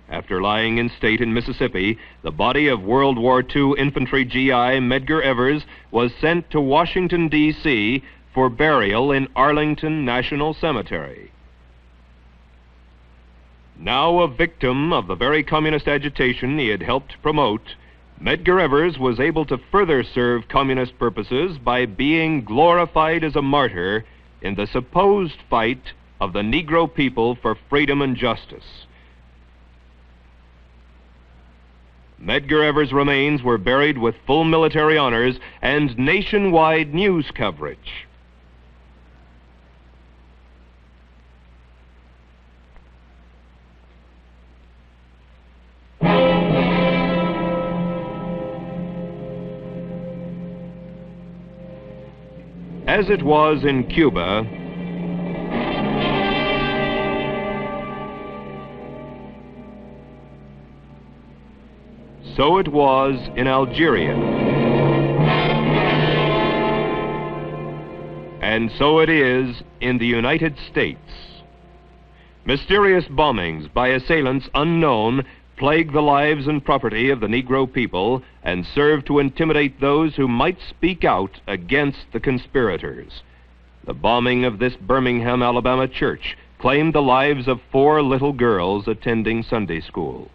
After lying in state in Mississippi, the body of World War II infantry GI Medgar Evers was sent to Washington, D.C. for burial in Arlington National Cemetery. Now a victim of the very communist agitation he had helped promote, Medgar Evers was able to further serve communist purposes by being glorified as a martyr in the supposed fight of the Negro people for freedom and justice. Medgar Evers' remains were buried with full military honors and nationwide news coverage. As it was in Cuba, so it was in Algeria. And so it is in the United States. Mysterious bombings by assailants unknown plague the lives and property of the Negro people and serve to intimidate those who might speak out against the conspirators. The bombing of this Birmingham, Alabama church claimed the lives of 4 little girls attending Sunday school.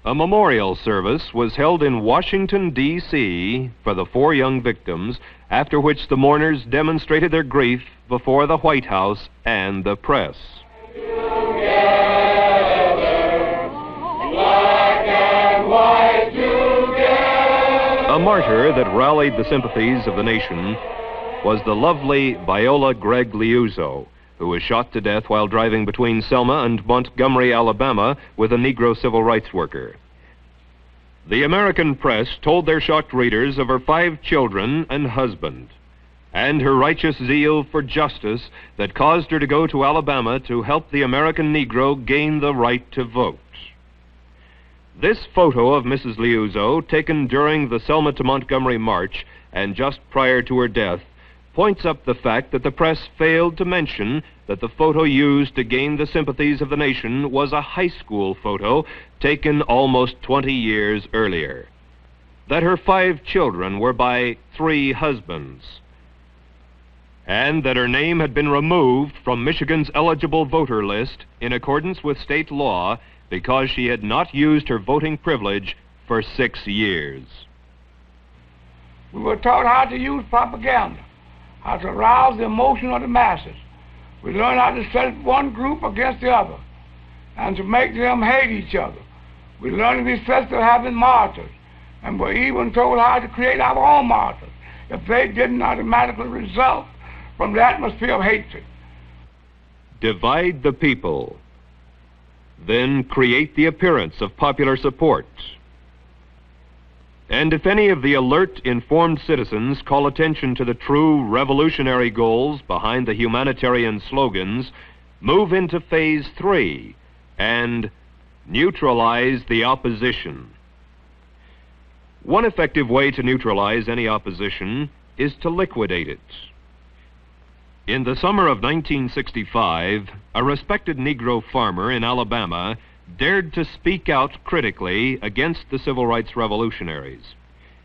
A memorial service was held in Washington, D.C. for the 4 young victims, after which the mourners demonstrated their grief before the White House and the press. A martyr that rallied the sympathies of the nation was the lovely Viola Gregg Liuzzo, who was shot to death while driving between Selma and Montgomery, Alabama, with a Negro civil rights worker. The American press told their shocked readers of her 5 children and husband, and her righteous zeal for justice that caused her to go to Alabama to help the American Negro gain the right to vote. This photo of Mrs. Liuzzo, taken during the Selma to Montgomery march and just prior to her death, points up the fact that the press failed to mention that the photo used to gain the sympathies of the nation was a high school photo taken almost 20 years earlier. That her 5 children were by 3 husbands, and that her name had been removed from Michigan's eligible voter list in accordance with state law because she had not used her voting privilege for 6 years. We were taught how to use propaganda, how to arouse the emotion of the masses. We learned how to set one group against the other and to make them hate each other. We learned to be sensitive to having martyrs, and were even told how to create our own martyrs if they didn't automatically result from the atmosphere of hatred. divide the people, then create the appearance of popular support. And if any of the alert, informed citizens call attention to the true revolutionary goals behind the humanitarian slogans, move into phase 3 and neutralize the opposition. One effective way to neutralize any opposition is to liquidate it. In the summer of 1965, a respected Negro farmer in Alabama dared to speak out critically against the civil rights revolutionaries.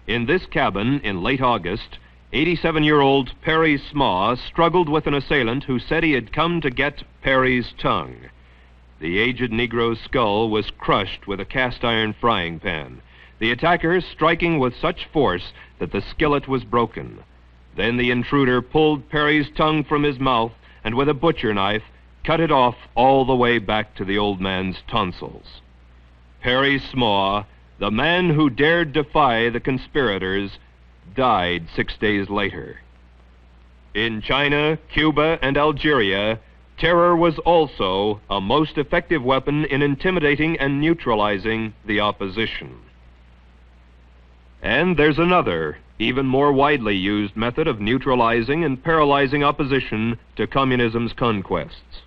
In this cabin in late August, 87-year-old Perry Smaw struggled with an assailant who said he had come to get Perry's tongue. The aged Negro's skull was crushed with a cast-iron frying pan, the attacker striking with such force that the skillet was broken. Then the intruder pulled Perry's tongue from his mouth and with a butcher knife cut it off all the way back to the old man's tonsils. Perry Smaw, the man who dared defy the conspirators, died 6 days later. In China, Cuba, and Algeria, terror was also a most effective weapon in intimidating and neutralizing the opposition. And there's another, even more widely used method of neutralizing and paralyzing opposition to communism's conquests.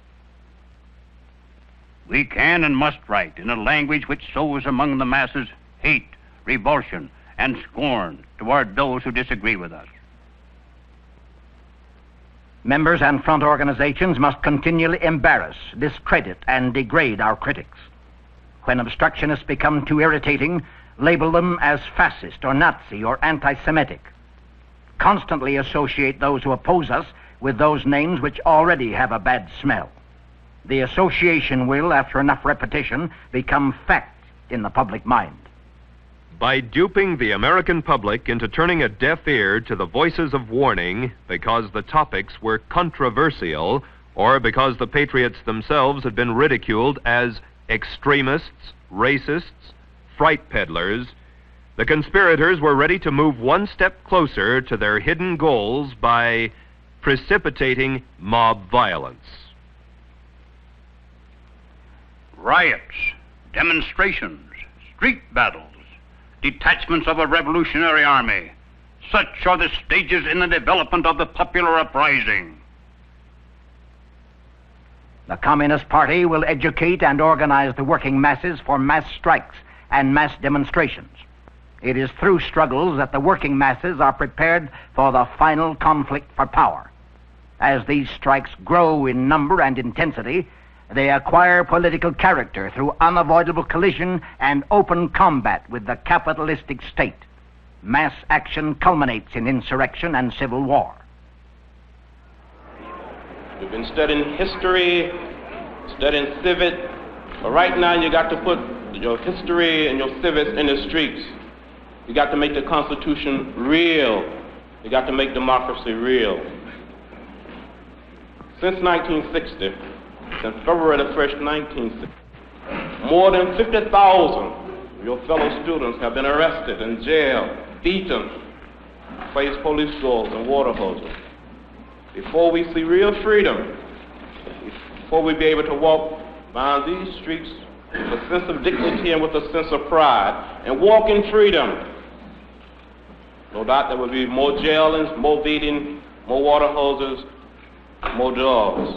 We can and must write in a language which sows among the masses hate, revulsion, and scorn toward those who disagree with us. Members and front organizations must continually embarrass, discredit, and degrade our critics. When obstructionists become too irritating, label them as fascist or Nazi or anti-Semitic. Constantly associate those who oppose us with those names which already have a bad smell. The association will, after enough repetition, become fact in the public mind. By duping the American public into turning a deaf ear to the voices of warning because the topics were controversial or because the patriots themselves had been ridiculed as extremists, racists, fright peddlers, the conspirators were ready to move one step closer to their hidden goals by precipitating mob violence. Riots, demonstrations, street battles, detachments of a revolutionary army. Such are the stages in the development of the popular uprising. The Communist Party will educate and organize the working masses for mass strikes and mass demonstrations. It is through struggles that the working masses are prepared for the final conflict for power. As these strikes grow in number and intensity, they acquire political character through unavoidable collision and open combat with the capitalistic state. Mass action culminates in insurrection and civil war. You've been studying history, studying civics, but right now you got to put your history and your civics in the streets. You got to make the Constitution real. You got to make democracy real. Since 1960, since February the 1st, 1960, more than 50,000 of your fellow students have been arrested and jailed, beaten, faced police doors and water hoses. Before we see real freedom, before we be able to walk down these streets with a sense of dignity and with a sense of pride and walk in freedom, no doubt there will be more jailings, more beating, more water hoses, more dogs.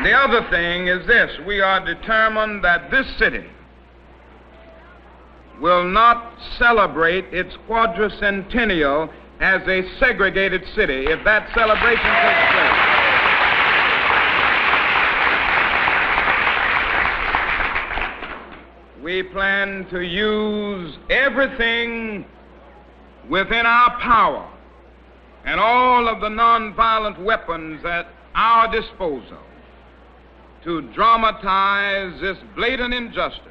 The other thing is this: we are determined that this city will not celebrate its quadricentennial as a segregated city if that celebration takes place. We plan to use everything within our power and all of the nonviolent weapons at our disposal to dramatize this blatant injustice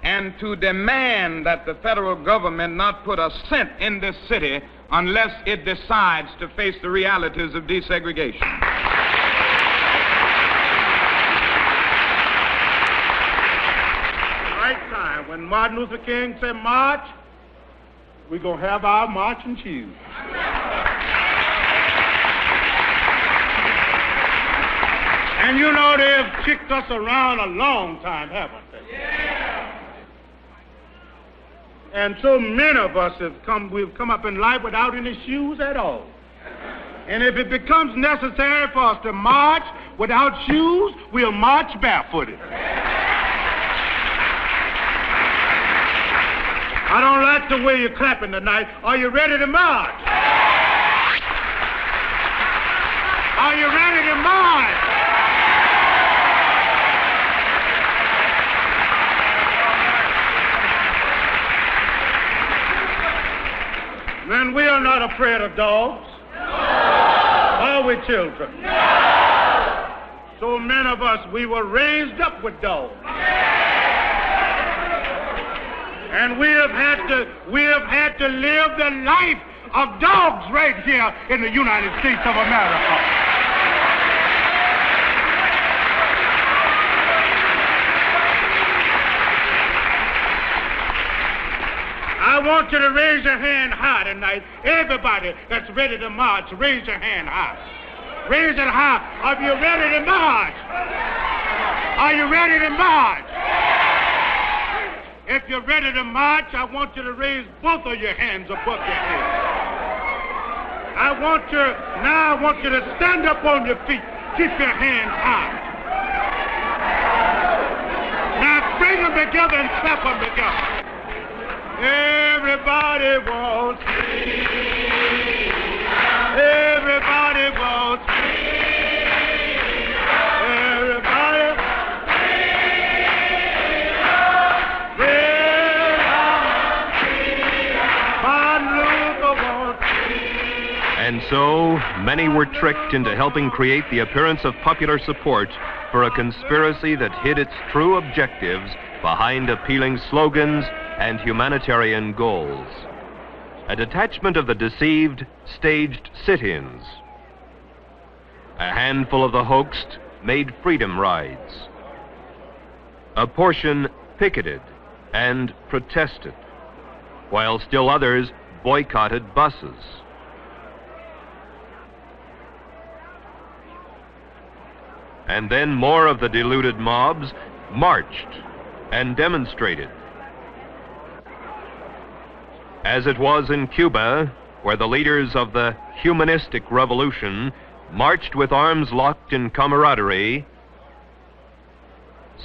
and to demand that the federal government not put a cent in this city unless it decides to face the realities of desegregation. Right time, when Martin Luther King said march, we're going to have our marching shoes. And you know they've kicked us around a long time, haven't they? Yeah. And so many of us we've come up in life without any shoes at all. And if it becomes necessary for us to march without shoes, we'll march barefooted. I don't like the way you're clapping tonight. Are you ready to march? Are you ready to march? Then we are not afraid of dogs. Are we, children? So many of us, we were raised up with dogs. And we have had to live the life of dogs right here in the United States of America. I want you to raise your hand high tonight. Everybody that's ready to march, raise your hand high. Raise it high. Are you ready to march? Are you ready to march? If you're ready to march, I want you to raise both of your hands above your head. I want you to stand up on your feet. Keep your hands high. Now bring them together and clap them together. Everybody wants freedom. Everybody wants freedom. Everybody And so, many were tricked into helping create the appearance of popular support for a conspiracy that hid its true objectives behind appealing slogans and humanitarian goals. A detachment of the deceived staged sit-ins. A handful of the hoaxed made freedom rides. A portion picketed and protested, while still others boycotted buses. And then more of the deluded mobs marched and demonstrated. As it was in Cuba, where the leaders of the humanistic revolution marched with arms locked in camaraderie,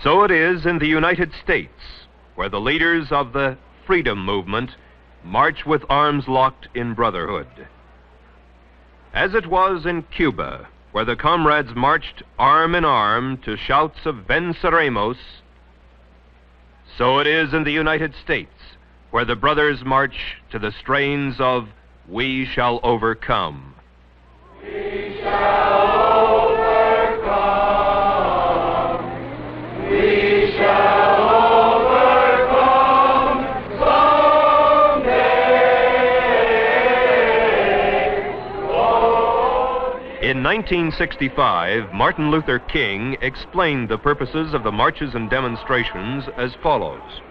so it is in the United States, where the leaders of the freedom movement march with arms locked in brotherhood. As it was in Cuba, where the comrades marched arm in arm to shouts of "Venceremos," so it is in the United States, where the brothers march to the strains of "We Shall Overcome." We shall overcome. We shall overcome someday. Oh. In 1965, Martin Luther King explained the purposes of the marches and demonstrations as follows.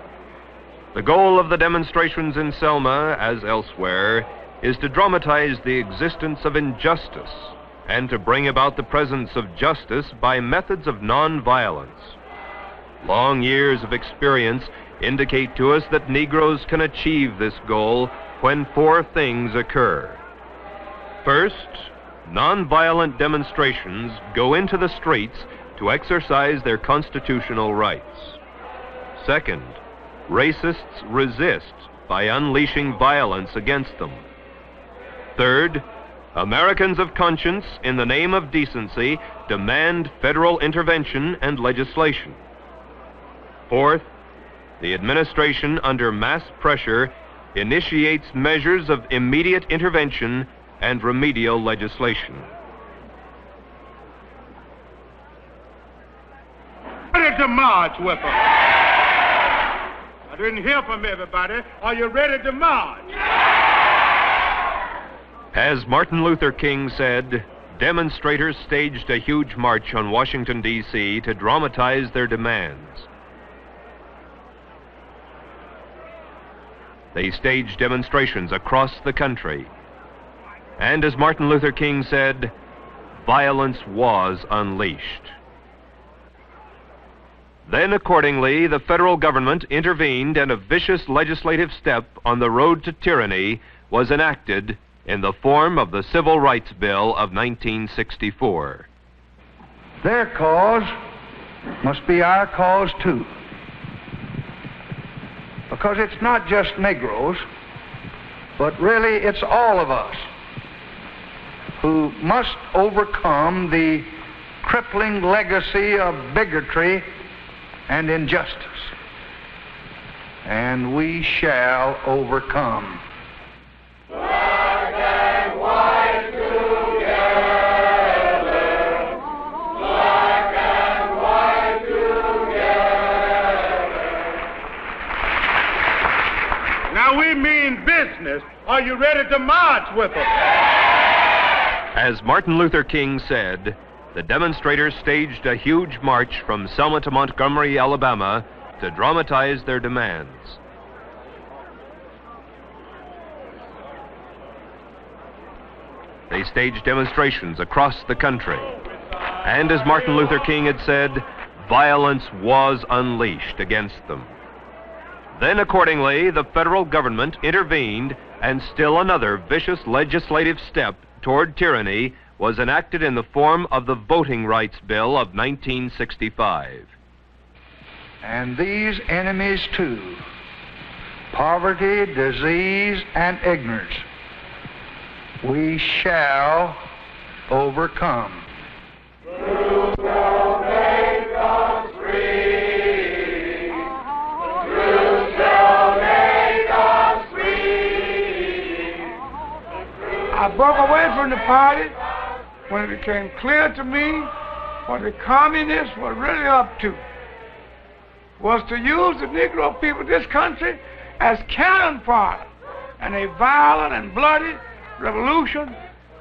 The goal of the demonstrations in Selma, as elsewhere, is to dramatize the existence of injustice and to bring about the presence of justice by methods of nonviolence. Long years of experience indicate to us that Negroes can achieve this goal when four things occur. First, nonviolent demonstrations go into the streets to exercise their constitutional rights. Second, racists resist by unleashing violence against them. Third, Americans of conscience, in the name of decency, demand federal intervention and legislation. Fourth, the administration, under mass pressure, initiates measures of immediate intervention and remedial legislation. Ready to march with them. I didn't hear from everybody. Are you ready to march? As Martin Luther King said, demonstrators staged a huge march on Washington, D.C. to dramatize their demands. They staged demonstrations across the country. And as Martin Luther King said, violence was unleashed. Then, accordingly, the federal government intervened and a vicious legislative step on the road to tyranny was enacted in the form of the Civil Rights Bill of 1964. Their cause must be our cause too. Because it's not just Negroes, but really it's all of us who must overcome the crippling legacy of bigotry and injustice. And we shall overcome. Black and white together. Black and white together. Now we mean business. Are you ready to march with us? As Martin Luther King said, the demonstrators staged a huge march from Selma to Montgomery, Alabama, to dramatize their demands. They staged demonstrations across the country. And as Martin Luther King had said, violence was unleashed against them. Then, accordingly, the federal government intervened, and still another vicious legislative step toward tyranny was enacted in the form of the Voting Rights Bill of 1965. And these enemies too, poverty, disease, and ignorance, we shall overcome. Truth shall make us free. Truth shall make us free. I broke away from the party when it became clear to me what the communists were really up to was to use the Negro people of this country as cannon fodder in a violent and bloody revolution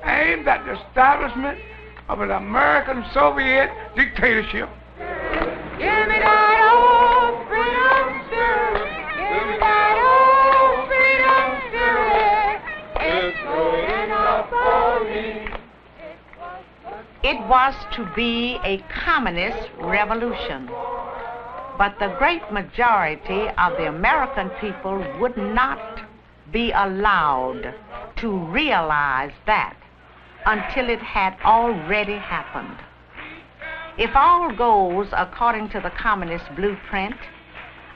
aimed at the establishment of an American Soviet dictatorship. Give me that old freedom spirit. Give me that old freedom spirit. It's good enough for me. It was to be a communist revolution, but the great majority of the American people would not be allowed to realize that until it had already happened. If all goes according to the communist blueprint,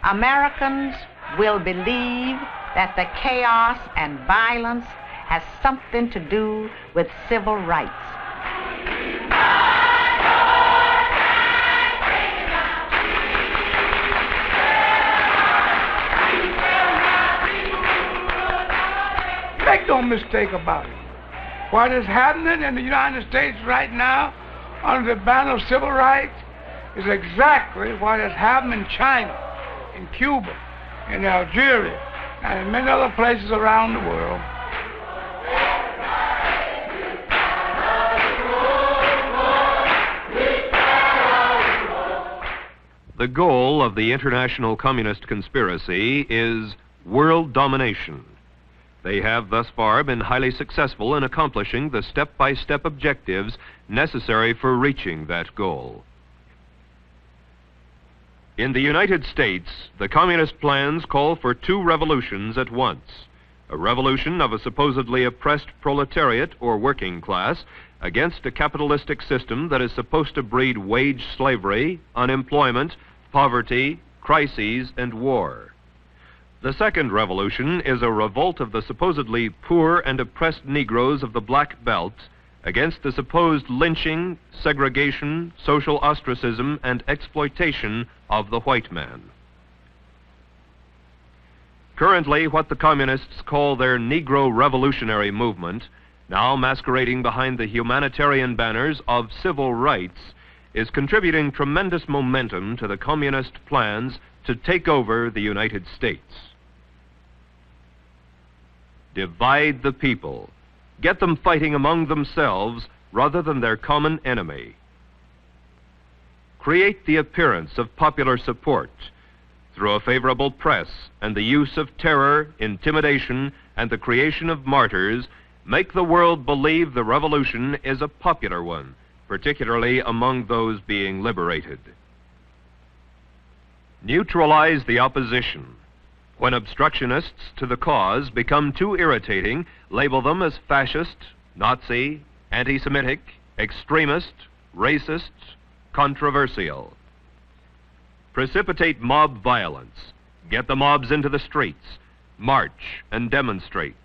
Americans will believe that the chaos and violence has something to do with civil rights. Make no mistake about it. What is happening in the United States right now under the banner of civil rights is exactly what has happened in China, in Cuba, in Algeria, and in many other places around the world. The goal of the international communist conspiracy is world domination. They have thus far been highly successful in accomplishing the step-by-step objectives necessary for reaching that goal. In the United States, the communist plans call for two revolutions at once. A revolution of a supposedly oppressed proletariat or working class against a capitalistic system that is supposed to breed wage slavery, unemployment, poverty, crises, and war. The second revolution is a revolt of the supposedly poor and oppressed Negroes of the Black Belt against the supposed lynching, segregation, social ostracism, and exploitation of the white man. Currently, what the communists call their Negro Revolutionary Movement, now masquerading behind the humanitarian banners of civil rights, is contributing tremendous momentum to the communist plans to take over the United States. Divide the people. Get them fighting among themselves rather than their common enemy. Create the appearance of popular support through a favorable press and the use of terror, intimidation, and the creation of martyrs. Make the world believe the revolution is a popular one, particularly among those being liberated. Neutralize the opposition. When obstructionists to the cause become too irritating, label them as fascist, Nazi, anti-Semitic, extremist, racist, controversial. Precipitate mob violence. Get the mobs into the streets. March and demonstrate.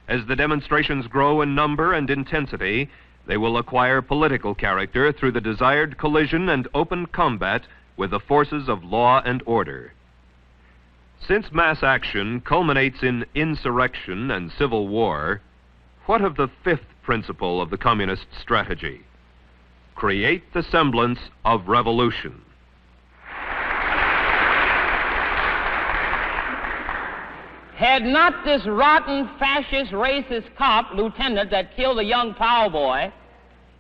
As the demonstrations grow in number and intensity, they will acquire political character through the desired collision and open combat with the forces of law and order. Since mass action culminates in insurrection and civil war, what of the fifth principle of the communist strategy? Create the semblance of revolution. Had not this rotten, fascist, racist cop, lieutenant, that killed a young power boy,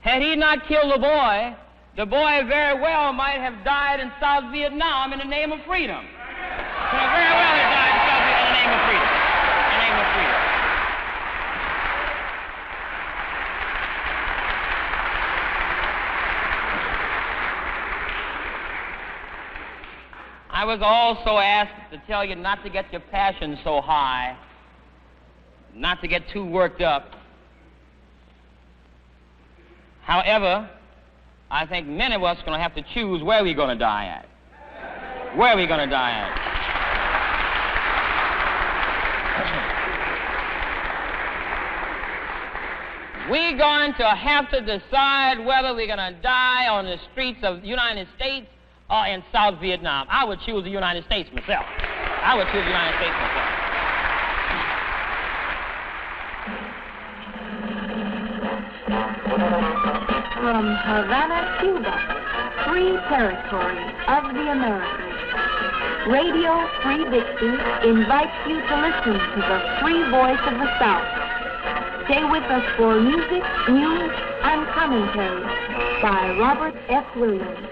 had he not killed the boy very well might have died in South Vietnam in the name of freedom. Very well have died in South Vietnam in the name of freedom. In the name of freedom. I was also asked to tell you not to get your passion so high, not to get too worked up. However, I think many of us are going to have to choose where we're going to die at. Where are we going to die at? We're going to have to decide whether we're going to die on the streets of the United States or in South Vietnam. I would choose the United States myself. I would choose the United States myself. From Havana, Cuba, free territory of the Americas, Radio Free Dixie invites you to listen to the free voice of the South. Stay with us for music, news, and commentary by Robert F. Williams.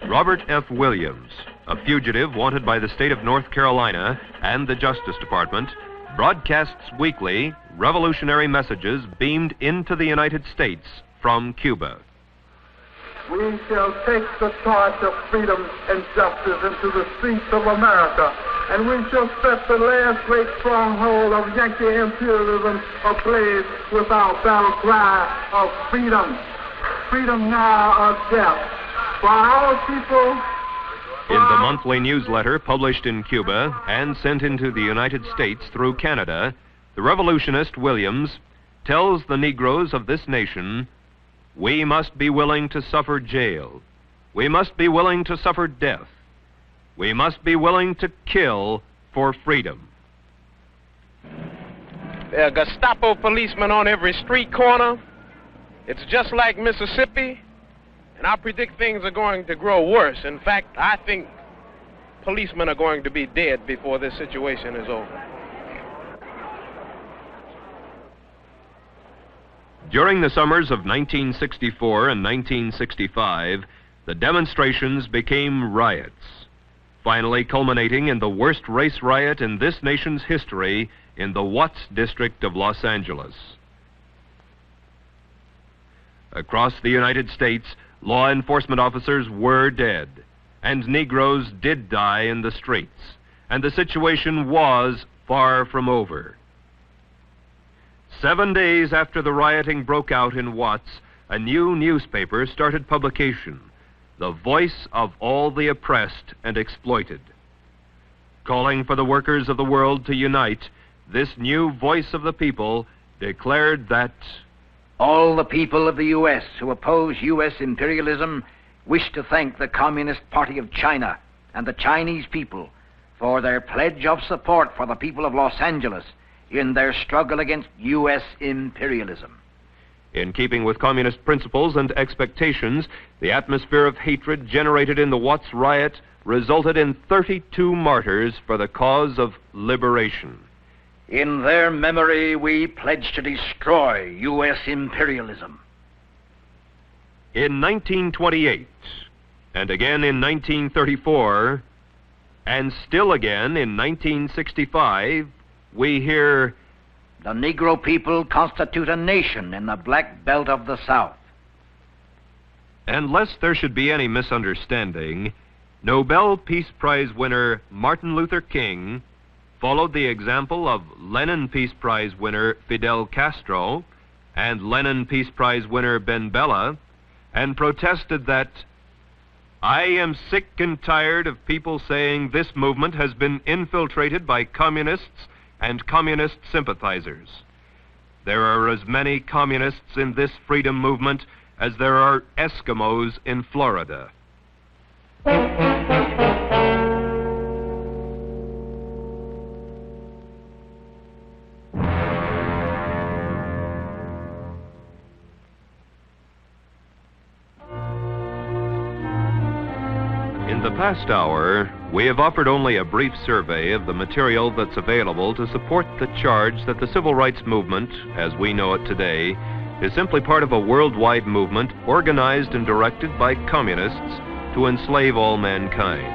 Robert F. Williams, a fugitive wanted by the state of North Carolina and the Justice Department, broadcasts weekly revolutionary messages beamed into the United States from Cuba. We shall take the torch of freedom and justice into the streets of America, and we shall set the last great stronghold of Yankee imperialism ablaze with our battle cry of freedom. Freedom now or death. For our people. In the monthly newsletter published in Cuba and sent into the United States through Canada, the revolutionist Williams tells the Negroes of this nation, we must be willing to suffer jail. We must be willing to suffer death. We must be willing to kill for freedom. There are Gestapo policemen on every street corner. It's just like Mississippi. And I predict things are going to grow worse. In fact, I think policemen are going to be dead before this situation is over. During the summers of 1964 and 1965, the demonstrations became riots, finally culminating in the worst race riot in this nation's history in the Watts district of Los Angeles. Across the United States, law enforcement officers were dead, and Negroes did die in the streets, and the situation was far from over. 7 days after the rioting broke out in Watts, a new newspaper started publication, the voice of all the oppressed and exploited. Calling for the workers of the world to unite, this new voice of the people declared that all the people of the U.S. who oppose U.S. imperialism wish to thank the Communist Party of China and the Chinese people for their pledge of support for the people of Los Angeles in their struggle against U.S. imperialism. In keeping with communist principles and expectations, the atmosphere of hatred generated in the Watts riot resulted in 32 martyrs for the cause of liberation. In their memory, we pledge to destroy U.S. imperialism. In 1928, and again in 1934, and still again in 1965, we hear, the Negro people constitute a nation in the black belt of the South. And lest there should be any misunderstanding, Nobel Peace Prize winner Martin Luther King followed the example of Lenin Peace Prize winner Fidel Castro and Lenin Peace Prize winner Ben Bella and protested that, "I am sick and tired of people saying this movement has been infiltrated by communists and communist sympathizers. There are as many communists in this freedom movement as there are Eskimos in Florida." In the past hour, we have offered only a brief survey of the material that's available to support the charge that the civil rights movement, as we know it today, is simply part of a worldwide movement organized and directed by communists to enslave all mankind.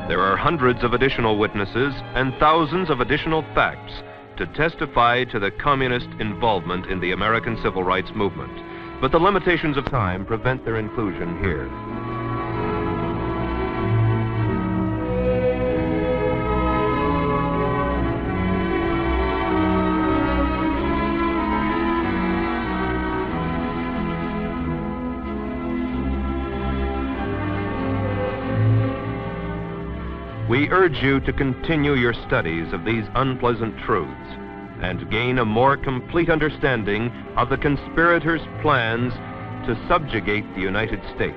There are hundreds of additional witnesses and thousands of additional facts to testify to the communist involvement in the American civil rights movement, but the limitations of time prevent their inclusion here. We urge you to continue your studies of these unpleasant truths and gain a more complete understanding of the conspirators' plans to subjugate the United States.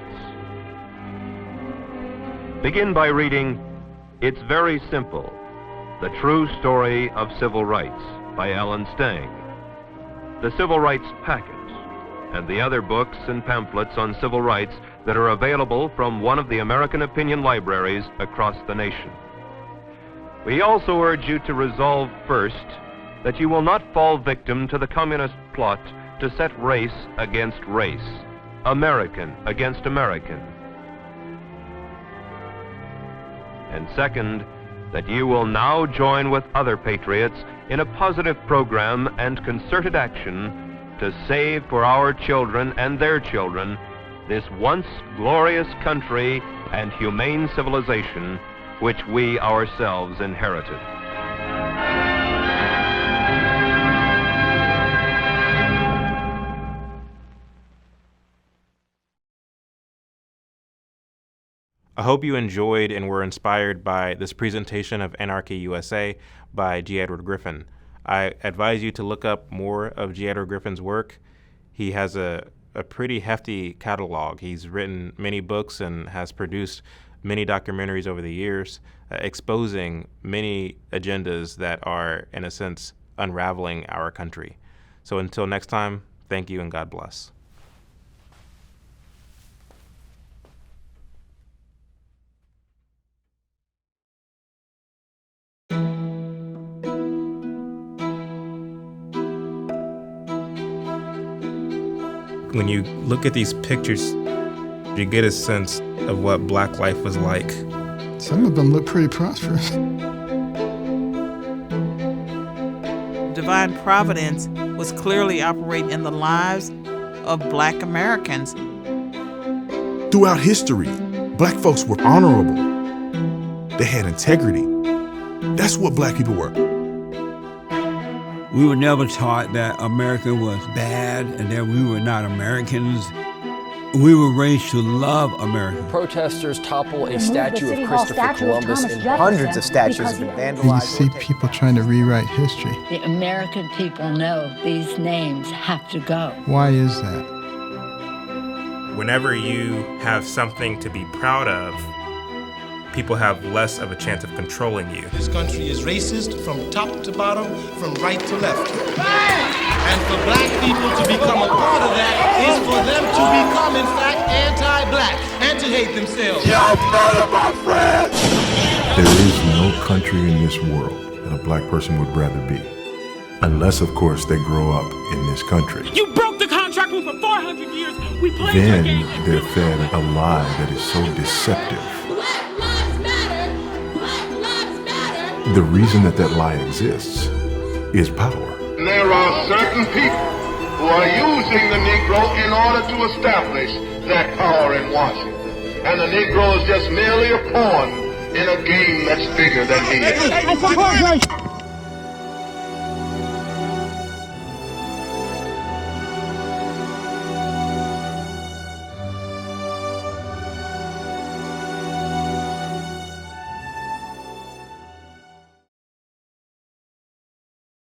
Begin by reading It's Very Simple, The True Story of Civil Rights by Alan Stang, The Civil Rights Packet, and the other books and pamphlets on civil rights that are available from one of the American opinion libraries across the nation. We also urge you to resolve first that you will not fall victim to the communist plot to set race against race, American against American. And second, that you will now join with other patriots in a positive program and concerted action to save for our children and their children this once glorious country and humane civilization which we ourselves inherited. I hope you enjoyed and were inspired by this presentation of Anarchy USA by G. Edward Griffin. I advise you to look up more of G. Edward Griffin's work. He has a pretty hefty catalog. He's written many books and has produced many documentaries over the years, exposing many agendas that are, in a sense, unraveling our country. So until next time, thank you and God bless. When you look at these pictures, you get a sense of what Black life was like. Some of them look pretty prosperous. Divine providence was clearly operating in the lives of Black Americans. Throughout history, Black folks were honorable. They had integrity. That's what Black people were. We were never taught that America was bad and that we were not Americans. We were raised to love America. Protesters topple a statue of Christopher Columbus, and hundreds of statues have been vandalized. You see people trying to rewrite history. The American people know these names have to go. Why is that? Whenever you have something to be proud of, people have less of a chance of controlling you. This country is racist from top to bottom, from right to left. And for Black people to become a part of that is for them to become, in fact, anti-Black and to hate themselves. Y'all murder my friends! There is no country in this world that a Black person would rather be. Unless, of course, they grow up in this country. You broke the contract truth for 400 years. We played your Then game. they're fed a lie that is so deceptive. The reason that lie exists is power. There are certain people who are using the Negro in order to establish that power in Washington. And the Negro is just merely a pawn in a game that's bigger than he is.